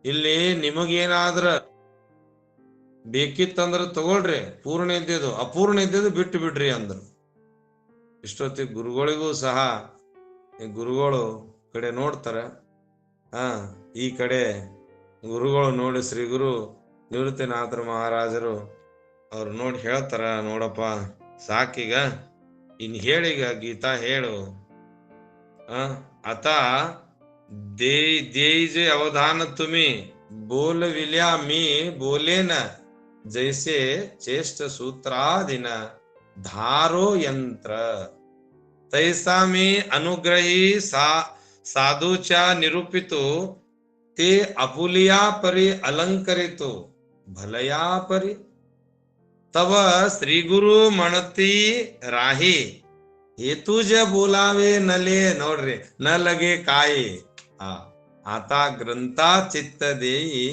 ಇಲ್ಲಿ ನಿಮಗೇನಾದ್ರ ಬೇಕಿತ್ತಂದ್ರ ತಗೊಳ್ರಿ, ಪೂರ್ಣ ಇದ್ದಿದ್ದು, ಅಪೂರ್ಣ ಇದ್ದಿದ್ದು ಬಿಟ್ಟು ಬಿಡ್ರಿ ಅಂದ್ರು. ಇಷ್ಟೊತ್ತಿಗೆ ಗುರುಗಳಿಗೂ ಸಹ ಗುರುಗಳು ಕಡೆ ನೋಡ್ತಾರ. ಈ ಕಡೆ ಗುರುಗಳು ನೋಡಿ ಶ್ರೀ ಗುರು ನಿವೃತ್ತಿನಾಥರ ಮಹಾರಾಜರು ಅವ್ರು ನೋಡಿ ಹೇಳ್ತಾರ, ನೋಡಪ್ಪ ಸಾಕೀಗ, ಇನ್ ಹೇಳೀಗ ಗೀತಾ ಹೇಳು. आता देईजे अवधान तुम्ही बोलविल्या मी बोलेन जैसे चेष्ट सूत्राधीन धारो यंत्र तैसा मी अनुग्रही साधूच्या निरूपितो ते अपुलिया परी अलंकरितो भलया परी तव श्री गुरु म्हणती राही हे तुझ बोलावे नले. ನೋಡ್ರಿ, ನ ಲಗೆ ಕಾಯಿ. आता ग्रंथा चित्त देई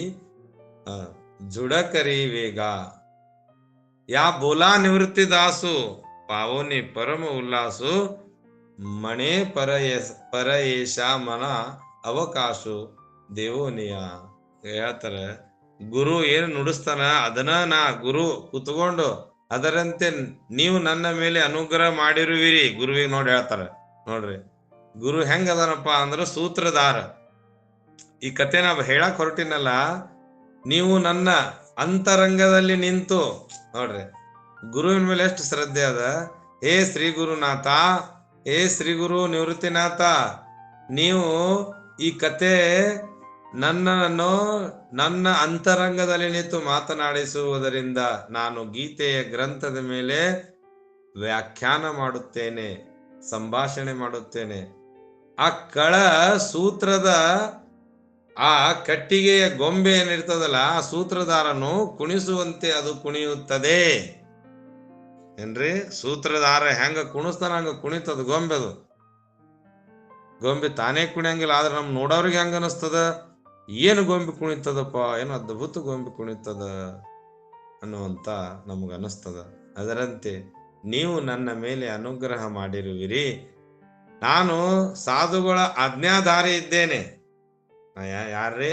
जुड करी वेगा या बोला निवृत्ती दासू पावोनी परम उल्लासू मणे परयेशा ಮನ ಅವಕಾಶು ದೇವೋನಿಯ. ಹೇಳ್ತಾರ, ಗುರು ಏನು ನುಡಿಸ್ತಾನ ಅದನ್ನ ನಾ ಗುರು ಕುತ್ಕೊಂಡು ಅದರಂತೆ ನೀವು ನನ್ನ ಮೇಲೆ ಅನುಗ್ರಹ ಮಾಡಿರುವಿರಿ. ಗುರುವಿಗೆ ನೋಡಿ ಹೇಳ್ತಾರ, ನೋಡ್ರಿ ಗುರು ಹೆಂಗ ಅದನಪ್ಪ ಅಂದ್ರ ಸೂತ್ರಧಾರ. ಈ ಕತೆ ನಾ ಹೇಳಕ್ ಹೊರಟಿನಲ್ಲ, ನೀವು ನನ್ನ ಅಂತರಂಗದಲ್ಲಿ ನಿಂತು ನೋಡ್ರಿ, ಗುರುವಿನ ಮೇಲೆ ಎಷ್ಟು ಶ್ರದ್ಧೆ ಅದ. ಹೇ ಶ್ರೀ ಗುರುನಾಥ, ಹೇ ಶ್ರೀ ಗುರು ನಿವೃತ್ತಿನಾಥ, ನೀವು ಈ ಕತೆ ನನ್ನ ಅಂತರಂಗದಲ್ಲಿ ನಿಂತು ಮಾತನಾಡಿಸುವುದರಿಂದ ನಾನು ಗೀತೆಯ ಗ್ರಂಥದ ಮೇಲೆ ವ್ಯಾಖ್ಯಾನ ಮಾಡುತ್ತೇನೆ, ಸಂಭಾಷಣೆ ಮಾಡುತ್ತೇನೆ. ಆ ಸೂತ್ರದ ಆ ಕಟ್ಟಿಗೆಯ ಗೊಂಬೆ ಏನಿರ್ತದಲ್ಲ, ಆ ಸೂತ್ರಧಾರನು ಕುಣಿಸುವಂತೆ ಅದು ಕುಣಿಯುತ್ತದೆ. ಏನ್ರಿ, ಸೂತ್ರಧಾರ ಹೆಂಗ ಕುಣಿಸ್ತಾನ ಹಂಗ ಕುಣಿತದ ಗೊಂಬೆದು. ಗೊಂಬೆ ತಾನೇ ಕುಣಿಯಂಗಿಲ್ಲ, ಆದ್ರೆ ನಮ್ ನೋಡೋರಿಗೆ ಹೆಂಗ ಅನಿಸ್ತದ, ಏನು ಗೊಂಬೆ ಕುಣಿತದಪ್ಪ, ಏನು ಅದ್ಭುತ ಗೊಂಬೆ ಕುಣಿತದ ಅನ್ನುವಂತ ನಮಗ ಅನಿಸ್ತದ. ಅದರಂತೆ ನೀವು ನನ್ನ ಮೇಲೆ ಅನುಗ್ರಹ ಮಾಡಿರುವಿರಿ. ನಾನು ಸಾಧುಗಳ ಆಜ್ಞಾಧಾರಿ ಇದ್ದೇನೆ. ಯಾರೇ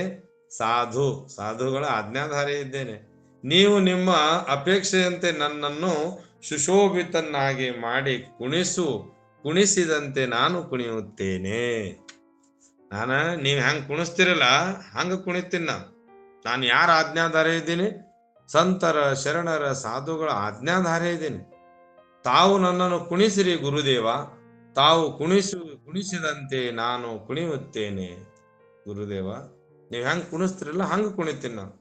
ಸಾಧುಗಳ ಆಜ್ಞಾಧಾರಿ ಇದ್ದೇನೆ. ನೀವು ನಿಮ್ಮ ಅಪೇಕ್ಷೆಯಂತೆ ನನ್ನನ್ನು ಸುಶೋಭಿತನಾಗಿ ಮಾಡಿ ಕುಣಿಸಿದಂತೆ ನಾನು ಕುಣಿಯುತ್ತೇನೆ. ನೀವ್ ಹೆಂಗ್ ಕುಣಿಸ್ತಿರಲ್ಲ ಹಂಗ ಕುಣಿತೀನಿ ನಾನು ಯಾರ ಆಜ್ಞಾಧಾರ ಇದ್ದೀನಿ? ಸಂತರ ಶರಣರ ಸಾಧುಗಳ ಆಜ್ಞಾಧಾರ ಇದ್ದೀನಿ. ತಾವು ನನ್ನನ್ನು ಕುಣಿಸಿರಿ ಗುರುದೇವ, ತಾವು ಕುಣಿಸಿದಂತೆ ನಾನು ಕುಣಿಯುತ್ತೇನೆ ಗುರುದೇವ. ನೀವ್ ಹೆಂಗ್ ಕುಣಿಸ್ತಿರಲ್ಲ ಹಂಗ ಕುಣಿತೀನಿ ನಾನು.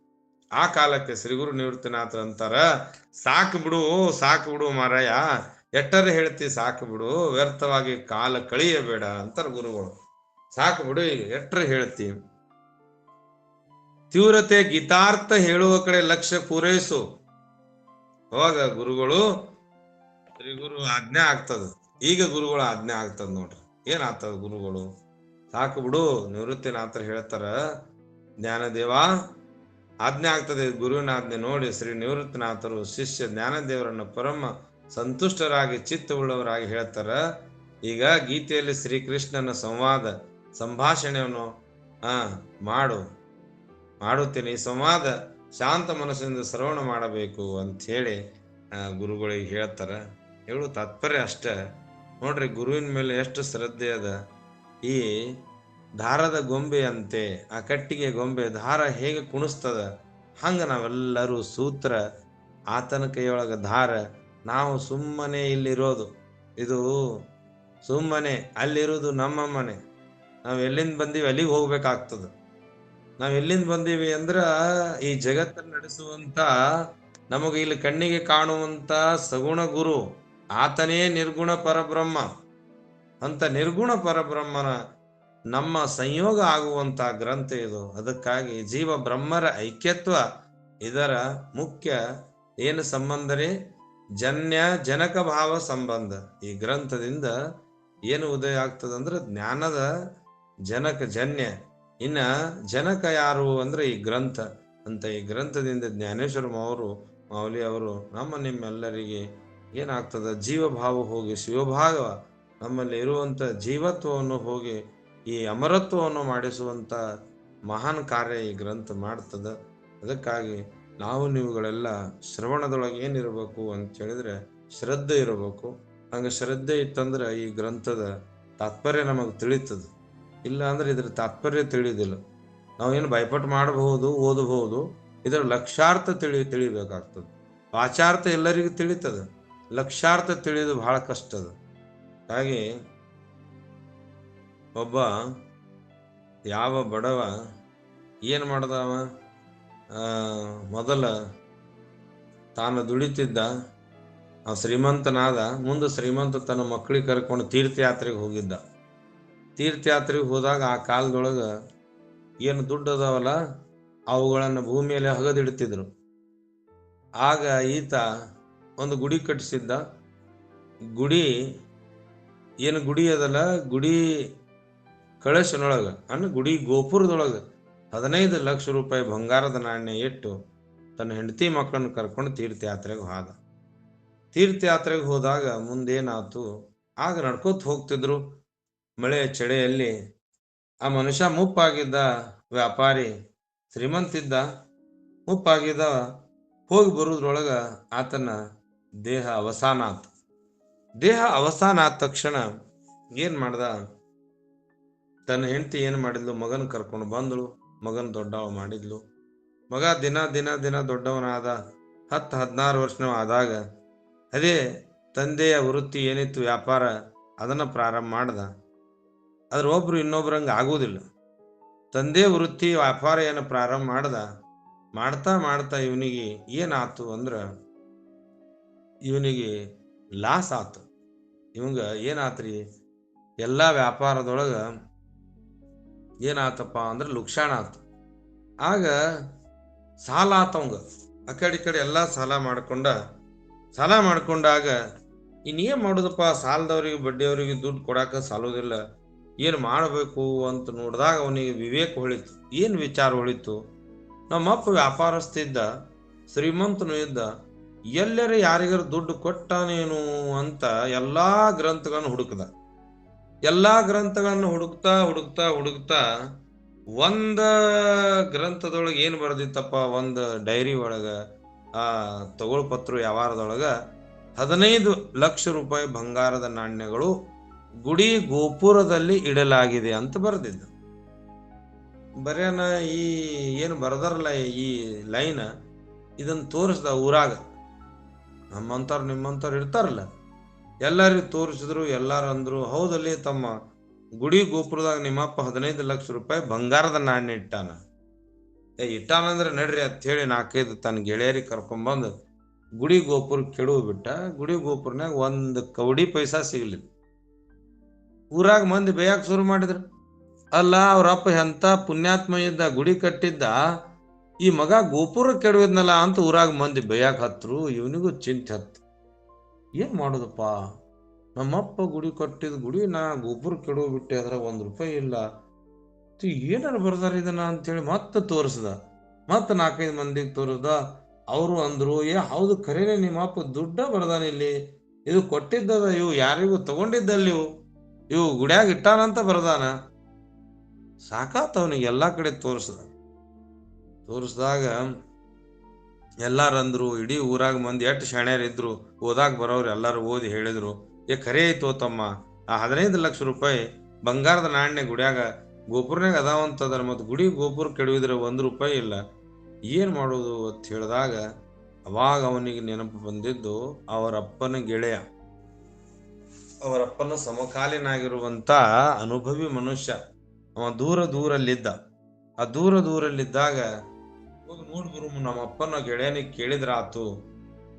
ಆ ಕಾಲಕ್ಕೆ ಶ್ರೀ ಗುರು ನಿವೃತ್ತಿನಾಥ್ ಅಂತಾರ, ಸಾಕು ಬಿಡು ಮಾರಾಯ, ಎಟ್ಟರೆ ಹೇಳ್ತಿ ಸಾಕು ಬಿಡು, ವ್ಯರ್ಥವಾಗಿ ಕಾಲ ಕಳಿಯಬೇಡ ಅಂತಾರ ಗುರುಗಳು. ಸಾಕು ಬಿಡು ಈಗ ಎಟ್ರ ಹೇಳ್ತಿ. ತೀವ್ರತೆ ಗೀತಾರ್ಥ ಹೇಳುವ ಕಡೆ ಲಕ್ಷ್ಯ ಪೂರೈಸು. ಹೋಗ ಗುರುಗಳು, ಶ್ರೀ ಗುರು ಆಜ್ಞೆ ಆಗ್ತದ. ಈಗ ಗುರುಗಳು ಆಜ್ಞೆ ಆಗ್ತದ ನೋಡ್ರಿ. ಏನಾಗ್ತದ ಗುರುಗಳು? ಸಾಕು ಬಿಡು, ನಿವೃತ್ತಿನಾಥರು ಹೇಳ್ತಾರ, ಜ್ಞಾನದೇವ ಆಜ್ಞೆ ಆಗ್ತದೆ. ಗುರುವಿನ ಆಜ್ಞೆ ನೋಡಿ ಶ್ರೀ ನಿವೃತ್ತಿನಾಥರು ಶಿಷ್ಯ ಜ್ಞಾನದೇವರನ್ನು ಪರಮ ಸಂತುಷ್ಟರಾಗಿ ಚಿತ್ತವುಳ್ಳವರಾಗಿ ಹೇಳ್ತಾರ, ಈಗ ಗೀತೆಯಲ್ಲಿ ಶ್ರೀಕೃಷ್ಣನ ಸಂಭಾಷಣೆಯನ್ನು ಮಾಡುತ್ತೇನೆ. ಈ ಸಂವಾದ ಶಾಂತ ಮನಸ್ಸಿನಿಂದ ಶ್ರವಣ ಮಾಡಬೇಕು ಅಂತ ಹೇಳಿ ಗುರುಗಳಿಗೆ ಹೇಳ್ತಾರ. ಹೇಳು ತಾತ್ಪರ್ಯ ಅಷ್ಟ ನೋಡ್ರಿ. ಗುರುವಿನ ಮೇಲೆ ಎಷ್ಟು ಶ್ರದ್ಧೆ ಅದ. ಈ ದಾರದ ಗೊಂಬೆಯಂತೆ ಆ ಕಟ್ಟಿಗೆ ಗೊಂಬೆ ದಾರ ಹೇಗೆ ಕುಣಿಸ್ತದ, ಹಂಗ ನಾವೆಲ್ಲರೂ ಸೂತ್ರ ಆತನ ಕೈಯೊಳಗ ದಾರ. ನಾವು ಸುಮ್ಮನೆ ಇಲ್ಲಿರೋದು, ಇದು ಸುಮ್ಮನೆ, ಅಲ್ಲಿರೋದು ನಮ್ಮ ಮನೆ. ನಾವ್ ಎಲ್ಲಿಂದ ಬಂದೀವಿ ಅಲ್ಲಿಗೆ ಹೋಗ್ಬೇಕಾಗ್ತದ. ನಾವ್ ಎಲ್ಲಿಂದ ಬಂದೀವಿ ಅಂದ್ರ ಈ ಜಗತ್ತನ್ನು ನಡೆಸುವಂತ, ನಮಗೆ ಇಲ್ಲಿ ಕಣ್ಣಿಗೆ ಕಾಣುವಂತ ಸಗುಣ ಗುರು ಆತನೇ ನಿರ್ಗುಣ ಪರಬ್ರಹ್ಮ. ಅಂತ ನಿರ್ಗುಣ ಪರಬ್ರಹ್ಮನ ನಮ್ಮ ಸಂಯೋಗ ಆಗುವಂತ ಗ್ರಂಥ ಇದು. ಅದಕ್ಕಾಗಿ ಜೀವ ಬ್ರಹ್ಮರ ಐಕ್ಯತ್ವ ಇದರ ಮುಖ್ಯ ಏನು ಸಂಬಂಧ ರೀ? ಜನಕ ಭಾವ ಸಂಬಂಧ. ಈ ಗ್ರಂಥದಿಂದ ಏನು ಉದಯ ಆಗ್ತದಂದ್ರೆ ಜ್ಞಾನದ ಜನ್ಯ. ಇನ್ನ ಜನಕ ಯಾರು ಅಂದ್ರೆ ಈ ಗ್ರಂಥ ಅಂತ. ಈ ಗ್ರಂಥದಿಂದ ಜ್ಞಾನೇಶ್ವರ ಮಾೌಲಿ ಅವರು ನಿಮ್ಮೆಲ್ಲರಿಗೆ ಏನಾಗ್ತದ, ಜೀವಭಾವ ಹೋಗಿ ಶಿವಭಾವ ನಮ್ಮಲ್ಲಿ ಇರುವಂತ ಜೀವತ್ವವನ್ನು ಹೋಗಿ ಈ ಅಮರತ್ವವನ್ನು ಮಾಡಿಸುವಂತ ಮಹಾನ್ ಕಾರ್ಯ ಈ ಗ್ರಂಥ ಮಾಡ್ತದ. ಅದಕ್ಕಾಗಿ ನೀವುಗಳೆಲ್ಲ ಶ್ರವಣದೊಳಗೆ ಏನಿರಬೇಕು ಅಂತ ಹೇಳಿದ್ರೆ ಶ್ರದ್ಧೆ ಇರಬೇಕು. ಹಂಗ ಶ್ರದ್ಧೆ ಇತ್ತಂದ್ರೆ ಈ ಗ್ರಂಥದ ತಾತ್ಪರ್ಯ ನಮಗೆ ತಿಳಿತದ. ಇಲ್ಲ ಅಂದ್ರೆ ಇದ್ರ ತಾತ್ಪರ್ಯ ತಿಳಿದಿಲ್ಲ. ನಾವೇನು ಭಯಪಟ್ಟು ಮಾಡಬಹುದು, ಓದಬಹುದು. ಇದರ ಲಕ್ಷಾರ್ಥ ತಿಳಿಬೇಕಾಗ್ತದೆ. ವಾಚಾರ್ಥ ಎಲ್ಲರಿಗೂ ತಿಳಿತದ, ಲಕ್ಷಾರ್ಥ ತಿಳಿದು ಬಹಳ ಕಷ್ಟದ. ಹಾಗೆ ಒಬ್ಬ ಯಾವ ಬಡವ ಏನು ಮಾಡ್ದವ, ಮೊದಲ ತಾನು ದುಡಿತಿದ್ದ, ಶ್ರೀಮಂತನಾದ. ಮುಂದೆ ಶ್ರೀಮಂತ ತನ್ನ ಮಕ್ಕಳಿಗೆ ಕರ್ಕೊಂಡು ತೀರ್ಥಯಾತ್ರೆಗೆ ಹೋಗಿದ್ದ. ತೀರ್ಥಯಾತ್ರೆಗೆ ಹೋದಾಗ ಆ ಕಾಲದೊಳಗ ಏನು ದುಡ್ಡು ಅದಾವಲ್ಲ ಅವುಗಳನ್ನು ಭೂಮಿಯಲ್ಲಿ ಹಗದಿಡ್ತಿದ್ರು. ಆಗ ಈತ ಒಂದು ಗುಡಿ ಕಟ್ಟಿಸಿದ್ದ. ಗುಡಿ ಅದಲ್ಲ, ಗುಡಿ ಕಳಶನೊಳಗ ಗುಡಿ ಗೋಪುರದೊಳಗ 15 ಲಕ್ಷ ರೂಪಾಯಿ ಬಂಗಾರದ ನಾಣ್ಯ ಇಟ್ಟು ತನ್ನ ಹೆಂಡತಿ ಮಕ್ಕಳನ್ನು ಕರ್ಕೊಂಡು ತೀರ್ಥಯಾತ್ರೆಗೆ ಹೋದ. ತೀರ್ಥಯಾತ್ರೆಗೆ ಹೋದಾಗ ಮುಂದೇನಾತು, ಆಗ ನಡ್ಕೋತ ಹೋಗ್ತಿದ್ರು ಮಳೆ ಚಳಿಯಲ್ಲಿ. ಆ ಮನುಷ್ಯ ಮುಪ್ಪಾಗಿದ್ದ, ವ್ಯಾಪಾರಿ ಶ್ರೀಮಂತಿದ್ದ, ಮುಪ್ಪಾಗಿದ್ದ. ಹೋಗಿ ಬರುದ್ರೊಳಗ ಆತನ ದೇಹ ಅವಸಾನ ಆದ ತಕ್ಷಣ ಏನ್ ಮಾಡ್ದ, ತನ್ನ ಹೆಂಡತಿ ಏನ್ ಮಾಡಿದ್ಲು, ಮಗನ ಕರ್ಕೊಂಡು ಬಂದಳು. ಮಗನ ದೊಡ್ಡವ ಮಾಡಿದ್ಲು. ಮಗ ದಿನ ದಿನ ದಿನ ದೊಡ್ಡವನಾದ. 10-16 ವರ್ಷನವ ಆದಾಗ ಅದೇ ತಂದೆಯ ವೃತ್ತಿ ಏನಿತ್ತು ವ್ಯಾಪಾರ, ಅದನ್ನ ಪ್ರಾರಂಭ ಮಾಡ್ದ. ಅದ್ರ ಒಬ್ರು ಇನ್ನೊಬ್ರಂಗ ಆಗುವುದಿಲ್ಲ. ತಂದೆ ವೃತ್ತಿ ವ್ಯಾಪಾರ ಏನು ಪ್ರಾರಂಭ ಮಾಡ್ತಾ ಮಾಡ್ತಾ ಇವನಿಗೆ ಏನಾತು ಅಂದ್ರ ಇವನಿಗೆ ಲಾಸ್ ಆತು. ಇವಂಗ ಏನಾತ್ರಿ, ಎಲ್ಲಾ ವ್ಯಾಪಾರದೊಳಗ ಏನಾತಪ್ಪ ಅಂದ್ರೆ ಲುಕ್ಷಾಣ ಆತು. ಆಗ ಸಾಲ ಆತವಂಗ, ಆ ಕಡೆ ಈ ಕಡೆ ಎಲ್ಲಾ ಸಾಲ ಮಾಡ್ಕೊಂಡಾಗ ಇನ್ನೇನ್ ಮಾಡುದಪ್ಪ, ಸಾಲದವ್ರಿಗೆ ಬಡ್ಡಿಯವ್ರಿಗೆ ದುಡ್ಡು ಕೊಡಾಕ ಸಾಲೋದಿಲ್ಲ, ಏನ್ ಮಾಡಬೇಕು ಅಂತ ನೋಡಿದಾಗ ಅವನಿಗೆ ವಿವೇಕ ಹೊಳಿತು. ಏನ್ ವಿಚಾರ ಹೊಳಿತು, ನಮ್ಮಪ್ಪ ವ್ಯಾಪಾರಸ್ಥ ಇದ್ದ, ಶ್ರೀಮಂತನು ಇದ್ದ, ಎಲ್ಲರ ಯಾರಿಗಾರ ದುಡ್ಡು ಕೊಟ್ಟಾನೇನು ಅಂತ ಎಲ್ಲಾ ಗ್ರಂಥಗಳನ್ನು ಹುಡುಕ್ತಾ ಒಂದ ಗ್ರಂಥದೊಳಗೆ ಏನ್ ಬರ್ದಿತ್ತಪ್ಪ, ಒಂದು ಡೈರಿ ಒಳಗ ತಗೊಳ್ಪತ್ರ ವ್ಯವಹಾರದೊಳಗ 15 ಲಕ್ಷ ರೂಪಾಯಿ ಬಂಗಾರದ ನಾಣ್ಯಗಳು ಗುಡಿ ಗೋಪುರದಲ್ಲಿ ಇಡಲಾಗಿದೆ ಅಂತ ಬರ್ದಿದ್ದ. ಬರೇನ ಈ ಏನು ಬರ್ದಾರಲ್ಲ ಈ ಲೈನ್ ಇದನ್ನ ತೋರಿಸ್ದ ಊರಾಗ. ನಮ್ಮಂತವ್ರು ನಿಮ್ಮಂತವ್ರು ಇರ್ತಾರಲ್ಲ, ಎಲ್ಲರಿಗೂ ತೋರಿಸಿದ್ರು. ಎಲ್ಲಾರು ಅಂದ್ರು ಹೌದಲ್ಲಿ ತಮ್ಮ ಗುಡಿ ಗೋಪುರದಾಗ ನಿಮ್ಮಪ್ಪ 15 ಲಕ್ಷ ರೂಪಾಯಿ ಬಂಗಾರದ ನಾಣ್ಯ ಇಟ್ಟಾನ. ಇಟ್ಟಾನಂದ್ರೆ ನಡ್ರಿ ಅಂತ ಹೇಳಿ 4-5 ತನ್ನ ಗೆಳೆಯರಿಗೆ ಕರ್ಕೊಂಬಂದು ಗುಡಿ ಗೋಪುರ ಕೆಡವು ಬಿಟ್ಟ. ಗುಡಿ ಗೋಪುರನಾಗ ಒಂದು ಕವಡಿ ಪೈಸಾ ಸಿಗ್ಲಿಲ್ಲ. ಊರಾಗ ಮಂದಿ ಬೇಯಕ್ ಶುರು ಮಾಡಿದ್ರು. ಅಲ್ಲ ಅವ್ರಪ್ಪ ಎಂತ ಪುಣ್ಯಾತ್ಮ ಇದ್ದ, ಗುಡಿ ಕಟ್ಟಿದ್ದ, ಈ ಮಗ ಗೋಪುರ ಕೆಡವಿದ್ನಲ್ಲ ಅಂತ ಊರಾಗ ಮಂದಿ ಬೇಯಕ್ ಹತ್ರು. ಇವನಿಗೂ ಚಿಂತೆ ಹತ್ತು, ಏನ್ ಮಾಡುದಪ್ಪ, ನಮ್ಮಪ್ಪ ಗುಡಿ ಕಟ್ಟಿದ ಗುಡಿ ನಾ ಗೋಪುರ ಕೆಡವು ಬಿಟ್ಟೆ, ಅದ್ರ ₹1 ಇಲ್ಲ, ಏನಾರು ಬರ್ದಾರ ಇದನ್ನ ಅಂತೇಳಿ ಮತ್ತೆ ತೋರಿಸ್ದ. ಮತ್ತೆ 4-5 ಮಂದಿಗೆ ತೋರಿಸ್ದ. ಅವರು ಅಂದ್ರು ಹೌದು ಖರೇನೆ ನಿಮ್ಮಪ್ಪ ದುಡ್ಡ ಬರ್ದಾನ ಇಲ್ಲಿ, ಇದು ಕೊಟ್ಟಿದ್ದದ, ಇವು ಯಾರಿಗೂ ತಗೊಂಡಿದ್ದಲ್ಲಿ ಇವು ಗುಡಿಯಾಗ ಇಟ್ಟಾನಂತ ಬರ್ದಾನ. ಸಾಕಾತ ಅವನಿಗೆ ಎಲ್ಲಾ ಕಡೆ ತೋರಿಸ್ದಾಗ ಎಲ್ಲಾರಂದ್ರು, ಇಡೀ ಊರಾಗ ಮಂದಿ ಎಷ್ಟು ಶಾಣ್ಯಾರ ಇದ್ರು, ಓದಾಕ್ ಬರೋರು ಎಲ್ಲಾರು ಓದಿ ಹೇಳಿದ್ರು, ಖರೆ ಐತೋ ತಮ್ಮ, ಆ 15 ಲಕ್ಷ ರೂಪಾಯಿ ಬಂಗಾರದ ನಾಣ್ಯ ಗುಡಿಯಾಗ ಗೋಪುರನಾಗ ಅದಾವಂತದ್ರ, ಮತ್ತು ಗುಡಿ ಗೋಪುರ ಕೆಡವಿದ್ರೆ ₹1 ಇಲ್ಲ, ಏನ್ ಮಾಡೋದು ಅಂತ ಹೇಳಿದಾಗ ಅವಾಗ ಅವನಿಗೆ ನೆನಪು ಬಂದಿದ್ದು ಅವರಪ್ಪನ ಗೆಳೆಯ, ಅವರಪ್ಪನ ಸಮಕಾಲೀನಾಗಿರುವಂತ ಅನುಭವಿ ಮನುಷ್ಯ. ಅವ ದೂರಲ್ಲಿದ್ದ. ಆ ದೂರಲ್ಲಿದ್ದಾಗ ಹೋಗಿ ನೋಡ್ಬರು ನಮ್ಮ ಅಪ್ಪನ ಗೆಳೆಯನಿಗೆ ಕೇಳಿದ್ರ ಆತು,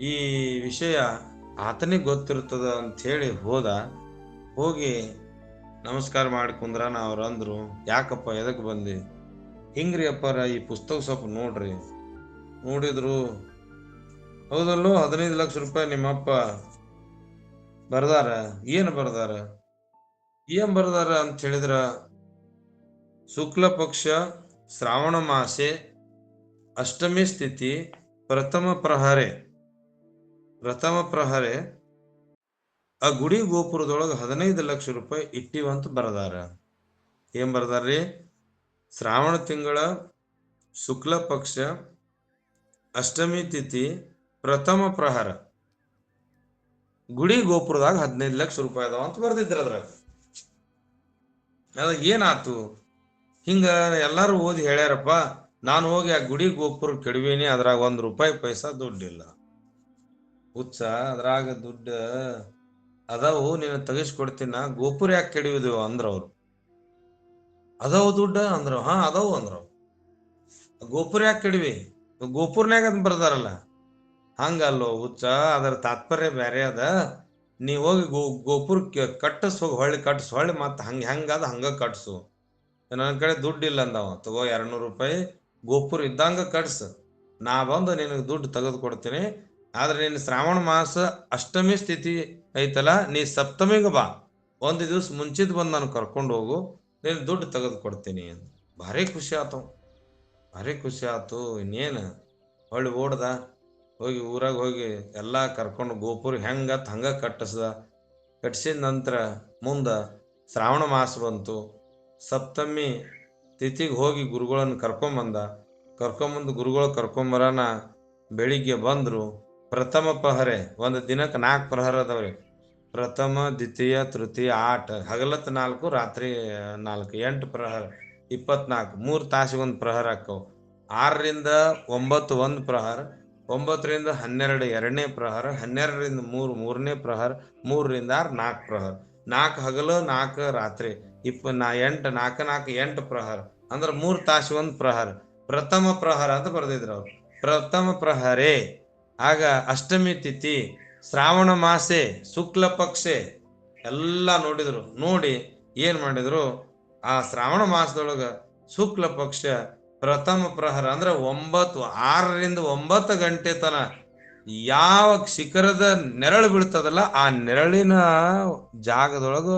ಈ ವಿಷಯ ಆತನಿಗೆ ಗೊತ್ತಿರ್ತದ ಅಂತ ಹೇಳಿ ಹೋಗಿ ನಮಸ್ಕಾರ ಮಾಡಿ ಕುಂದ್ರಾನ. ಅವ್ರು ಅಂದ್ರು, ಯಾಕಪ್ಪ ಎದಕ್ ಬಂದಿ? ಹಿಂಗ್ರಿ ಅಪ್ಪಾರ, ಈ ಪುಸ್ತಕ ಸ್ವಲ್ಪ ನೋಡ್ರಿ. ನೋಡಿದ್ರು, ಹೌದಲ್ಲೋ 15 ಲಕ್ಷ ರೂಪಾಯಿ ನಿಮ್ಮಪ್ಪ ಬರ್ದಾರ. ಏನ್ ಬರ್ದಾರ ಅಂತ ಹೇಳಿದ್ರ, ಶುಕ್ಲ ಪಕ್ಷ ಶ್ರಾವಣ ಮಾಸೆ ಅಷ್ಟಮಿ ಸ್ಥಿತಿ ಪ್ರಥಮ ಪ್ರಹರೆ ಆ ಗುಡಿ ಗೋಪುರದೊಳಗ 15 ಲಕ್ಷ ರೂಪಾಯಿ ಇಟ್ಟಿವಂತ ಬರ್ದಾರ. ಏನ್ ಬರ್ದಾರ್ರಿ? ಶ್ರಾವಣ ತಿಂಗಳ ಶುಕ್ಲ ಪಕ್ಷ ಅಷ್ಟಮಿ ತಿಥಿ ಪ್ರಥಮ ಪ್ರಹರ ಗುಡಿ ಗೋಪುರದಾಗ 15 ಲಕ್ಷ ರೂಪಾಯಿ ಅದಾವ ಅಂತ ಬರ್ದಿದ್ರ. ಅದಾಗ ಏನಾತು? ಹಿಂಗ ಎಲ್ಲಾರು ಓದಿ ಹೇಳ್ಯಾರಪ್ಪ, ನಾನು ಹೋಗಿ ಆ ಗುಡಿ ಗೋಪುರ ಕೆಡವೀನಿ, ಅದ್ರಾಗ ₹1 ದುಡ್ಡಿಲ್ಲ. ಹುಚ್ಚ, ಅದ್ರಾಗ ದುಡ್ಡು ಅದಾವು, ನೀನು ತೆಗಿಸ್ಕೊಡ್ತೀನ, ಗೋಪುರ ಯಾಕೆ ಕೆಡವಿದೆವು ಅಂದ್ರ ಅವ್ರು. ಅದಾವು ದುಡ್ಡ ಅಂದ್ರ, ಅದಾವು ಅಂದ್ರ. ಗೋಪುರ ಯಾಕೆ ಕೆಡವಿ? ಗೋಪುರನ್ಯಾಗ ಅದ್ ಬರ್ದಾರಲ್ಲ. ಹಂಗಲ್ಲೋ ಹುಚ್ಚ, ಅದರ ತಾತ್ಪರ್ಯ ಬೇರೆ ಅದ. ನೀ ಹೋಗಿ ಗೋಪುರ ಕಟ್ಟಿಸ್, ಹೋಗಿ ಹೊಳ್ಳಿ ಕಟ್ಟಿಸ್, ಹೊಳ್ಳಿ ಮತ್ತೆ ಹೆಂಗದ ಹಂಗ ಕಟ್ಸು. ನನ್ನ ಕಡೆ ದುಡ್ಡಿಲ್ಲ ಅಂದವ. ತಗೋ ₹200, ಗೋಪುರ ಇದ್ದಂಗ ಕಟ್ಸ, ನಾ ಬಂದು ನಿನಗೆ ದುಡ್ಡು ತೆಗೆದು ಕೊಡ್ತೀನಿ. ಆದ್ರೆ ನೀನು ಶ್ರಾವಣ ಮಾಸ ಅಷ್ಟಮಿ ಸ್ಥಿತಿ ಐತಲ್ಲ, ನೀ ಸಪ್ತಮಿಗೆ ಬಾ, 1 ದಿವ್ಸ ಮುಂಚಿತ್ ಬಂದು ನಾನು ಕರ್ಕೊಂಡು ಹೋಗು, ನೀನು ದುಡ್ಡು ತೆಗೆದು ಕೊಡ್ತೀನಿ ಅಂತ. ಭಾರಿ ಖುಷಿ ಆತು. ಇನ್ನೇನು ಹೊಳ್ಳಿ ಓಡ್ದ, ಹೋಗಿ ಊರಾಗ ಹೋಗಿ ಎಲ್ಲ ಕರ್ಕೊಂಡು ಗೋಪುರ ಹೆಂಗತ್ ಹಂಗ ಕಟ್ಸಿದ ನಂತರ ಮುಂದ ಶ್ರಾವಣ ಮಾಸ ಬಂತು. ಸಪ್ತಮಿ ತಿಥಿಗೆ ಹೋಗಿ ಗುರುಗಳನ್ನು ಕರ್ಕೊಂಬಂದು ಗುರುಗಳು ಕರ್ಕೊಂಬರಾನ. ಬೆಳಿಗ್ಗೆ ಬಂದ್ರು. ಪ್ರಥಮ ಪ್ರಹರೆ, ಒಂದು ದಿನಕ್ಕೆ 4 ಪ್ರಹರ ಅದಾವ್ರಿ. ಪ್ರಥಮ, ದ್ವಿತೀಯ, ತೃತೀಯ, 8, ಹಗಲತ್ತು 4, ರಾತ್ರಿ 4, 8 ಪ್ರಹರ, 24, 3 ತಾಸಿಗೊಂದು ಪ್ರಹರ ಹಾಕವು. 6ರಿಂದ 9 1 ಪ್ರಹರ, 9ರಿಂದ 12 2ನೇ ಪ್ರಹರ, 12ರಿಂದ 3 3ನೇ ಪ್ರಹರ, 3ರಿಂದ 6 4 ಪ್ರಹರ, 4 ಹಗಲು 4 ರಾತ್ರಿ, 8 4 4 8 ಪ್ರಹರ, ಅಂದ್ರೆ 3 ತಾಸಿಗೊಂದು ಪ್ರಹರ. ಪ್ರಥಮ ಪ್ರಹರ ಅಂತ ಬರ್ದಿದ್ರು ಅವ್ರು. ಪ್ರಥಮ ಪ್ರಹರೇ. ಆಗ ಅಷ್ಟಮಿ ತಿಥಿ, ಶ್ರಾವಣ ಮಾಸೆ, ಶುಕ್ಲ ಪಕ್ಷೆ ಎಲ್ಲ ನೋಡಿದ್ರು. ನೋಡಿ ಏನ್ ಮಾಡಿದ್ರು, ಆ ಶ್ರಾವಣ ಮಾಸದೊಳಗ ಶುಕ್ಲ ಪಕ್ಷ ಪ್ರಥಮ ಪ್ರಹರ ಅಂದ್ರೆ 6ರಿಂದ 9 ಗಂಟೆ ತನ ಯಾವ ಶಿಖರದ ನೆರಳು ಬೀಳ್ತದಲ್ಲ, ಆ ನೆರಳಿನ ಜಾಗದೊಳಗ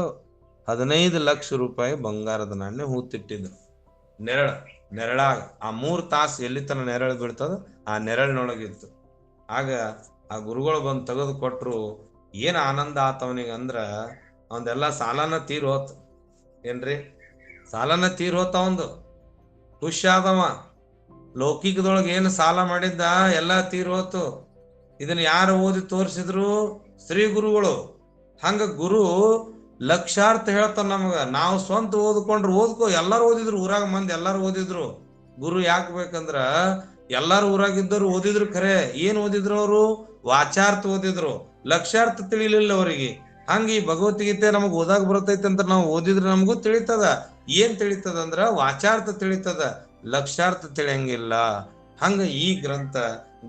15 ಲಕ್ಷ ರೂಪಾಯಿ ಬಂಗಾರದ ನಾಣ್ಯ ಹೂತಿಟ್ಟಿದ್ರು. ನೆರಳಾಗ ಆ 3 ತಾಸು ಎಲ್ಲಿ ತನ ನೆರಳು ಬೀಳ್ತದ ಆ ನೆರಳಿನೊಳಗಿತ್ತು. ಆಗ ಆ ಗುರುಗಳು ಬಂದು ತೆಗೆದು ಕೊಟ್ರು. ಏನ್ ಆನಂದ ಆತವನಿಗೆ ಅಂದ್ರ, ಅವಂದೆಲ್ಲ ಸಾಲನ ತೀರ್ ಹೋತ್. ಏನ್ರಿ, ಸಾಲನ ತೀರ್ ಹೋತ. ಅವಂದು ಖುಷಿ ಆದವ. ಲೌಕಿಕದೊಳಗೆ ಏನು ಸಾಲ ಮಾಡಿದ್ದ ಎಲ್ಲ ತೀರ್ ಹೋತು. ಇದನ್ನ ಯಾರು ಓದಿ ತೋರಿಸಿದ್ರು? ಶ್ರೀ ಗುರುಗಳು. ಹಂಗ ಗುರು ಲಕ್ಷಾರ್ಥ ಹೇಳ್ತಾನ ನಮಗ. ನಾವು ಸ್ವಂತ ಓದ್ಕೊಂಡ್ರು ಓದ್ಕೋ, ಎಲ್ಲಾರು ಓದಿದ್ರು, ಊರಾಗ ಮಂದಿ ಎಲ್ಲಾರು ಓದಿದ್ರು. ಗುರು ಯಾಕೆ ಬೇಕಂದ್ರ ಎಲ್ಲಾರು ಊರಾಗಿದ್ದರು ಓದಿದ್ರು ಖರೆ. ಏನ್ ಓದಿದ್ರು ಅವರು? ವಾಚಾರ್ಥ ಓದಿದ್ರು, ಲಕ್ಷಾರ್ಥ ತಿಳಿಲಿಲ್ಲ ಅವರಿಗೆ. ಹಂಗ ಈ ಭಗವದ್ಗೀತೆ ನಮಗ್ ಓದಾಕ್ ಬರ್ತೈತಿ ಅಂತ ನಾವು ಓದಿದ್ರೆ ನಮಗೂ ತಿಳಿತದ. ಏನ್ ತಿಳಿತದ ಅಂದ್ರ ವಾಚಾರ್ಥ ತಿಳಿತದ, ಲಕ್ಷಾರ್ಥ ತಿಳಿಯಂಗಿಲ್ಲ. ಹಂಗ ಈ ಗ್ರಂಥ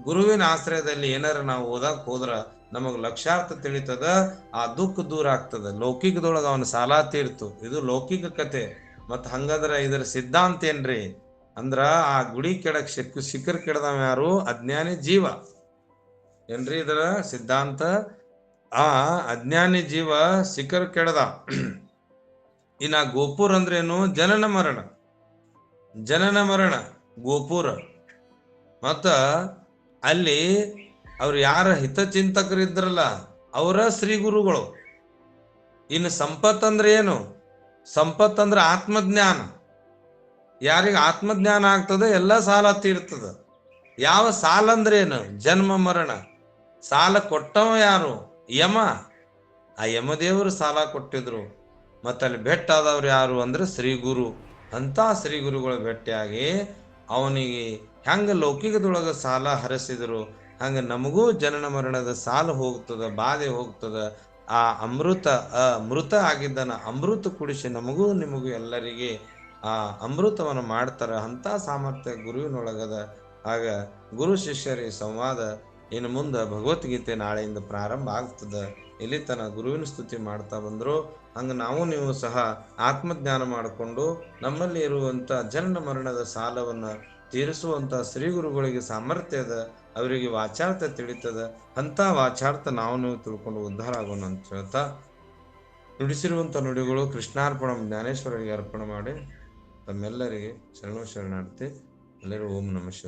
ಗುರುವಿನ ಆಶ್ರಯದಲ್ಲಿ ಏನಾರ ನಾವು ಓದಾಕ್ ಹೋದ್ರ ನಮಗ್ ಲಕ್ಷಾರ್ಥ ತಿಳಿತದ, ಆ ದುಃಖ ದೂರ ಆಗ್ತದ. ಲೌಕಿಕದೊಳಗ ಅವನ ಸಾಲ ತೀರ್ತು. ಇದು ಲೌಕಿಕ ಕತೆ. ಮತ್ ಹಂಗಂದ್ರ ಇದರ ಸಿದ್ಧಾಂತ ಏನ್ರಿ ಅಂದ್ರ, ಆ ಗುಡಿ ಕೆಡಕ್ ಶಿಖರ್ ಕೆಡದವ ಯಾರು? ಅಜ್ಞಾನಿ ಜೀವ. ಏನ್ರಿ ಇದರ ಸಿದ್ಧಾಂತ? ಆ ಅಜ್ಞಾನಿ ಜೀವ ಶಿಖರ್ ಕೆಡದ. ಇನ್ನ ಗೋಪುರ ಅಂದ್ರೇನು? ಜನನ ಮರಣ, ಜನನ ಮರಣ ಗೋಪುರ. ಮತ್ತ ಅಲ್ಲಿ ಅವ್ರು ಯಾರ ಹಿತಚಿಂತಕರಿದ್ರಲ್ಲ ಅವರ ಶ್ರೀ ಗುರುಗಳು. ಇನ್ನು ಸಂಪತ್ ಅಂದ್ರೆ ಏನು? ಸಂಪತ್ ಅಂದ್ರೆ ಆತ್ಮಜ್ಞಾನ. ಯಾರಿಗೆ ಆತ್ಮಜ್ಞಾನ ಆಗ್ತದೆ ಎಲ್ಲ ಸಾಲ ತೀರ್ತದ. ಯಾವ ಸಾಲ ಅಂದ್ರೆ ಏನು? ಜನ್ಮ ಮರಣ. ಸಾಲ ಕೊಟ್ಟವ ಯಾರು? ಯಮ. ಆ ಯಮದೇವರು ಸಾಲ ಕೊಟ್ಟಿದ್ರು. ಮತ್ತಲ್ಲಿ ಭೇಟಾದವ್ರು ಯಾರು ಅಂದ್ರೆ ಶ್ರೀ ಗುರು. ಅಂತ ಶ್ರೀ ಗುರುಗಳು ಭೇಟಿಯಾಗಿ ಅವನಿಗೆ ಹೆಂಗ ಲೌಕಿಕದೊಳಗ ಸಾಲ ಹರಸಿದ್ರು, ಹಂಗ ನಮಗೂ ಜನನ ಮರಣದ ಸಾಲ ಹೋಗ್ತದ, ಬಾಧೆ ಹೋಗ್ತದ. ಆ ಅಮೃತ ಮೃತ ಆಗಿದ್ದನ ಅಮೃತ ಕುಡಿಸಿ ನಮಗೂ ನಿಮಗೂ ಎಲ್ಲರಿಗೆ ಆ ಅಮೃತವನ್ನು ಮಾಡ್ತಾರ. ಅಂತ ಸಾಮರ್ಥ್ಯ ಗುರುವಿನೊಳಗದ. ಆಗ ಗುರು ಶಿಷ್ಯರಿ ಸಂವಾದ ಇನ್ನು ಮುಂದೆ ಭಗವದ್ಗೀತೆ ನಾಳೆಯಿಂದ ಪ್ರಾರಂಭ ಆಗ್ತದ. ಇಲ್ಲಿ ತನ ಗುರುವಿನ ಸ್ತುತಿ ಮಾಡ್ತಾ ಬಂದ್ರು. ಹಂಗ ನಾವು ನೀವು ಸಹ ಆತ್ಮಜ್ಞಾನ ಮಾಡಿಕೊಂಡು ನಮ್ಮಲ್ಲಿ ಇರುವಂತ ಜನನ ಮರಣದ ಸಾಲವನ್ನ ತೀರಿಸುವಂತ ಶ್ರೀ ಗುರುಗಳಿಗೆ ಸಾಮರ್ಥ್ಯದ, ಅವರಿಗೆ ವಾಚಾರ್ಥ ತಿಳಿತದ. ಅಂತ ವಾಚಾರ್ಥ ನಾವು ನೀವು ತಿಳ್ಕೊಂಡು ಉದ್ಧಾರ ಆಗೋಣ ಅಂತ ಹೇಳ್ತಾ, ನುಡಿಸಿರುವಂತ ನುಡಿಗಳು ಕೃಷ್ಣಾರ್ಪಣ ಜ್ಞಾನೇಶ್ವರಿಗೆ ಅರ್ಪಣೆ ಮಾಡಿ ತಮ್ಮೆಲ್ಲರಿಗೆ ಶರಣಾರ್ಥಿ. ಎಲ್ಲರೂ ಓಂ ನಮಃ ಶಿವಾಯ.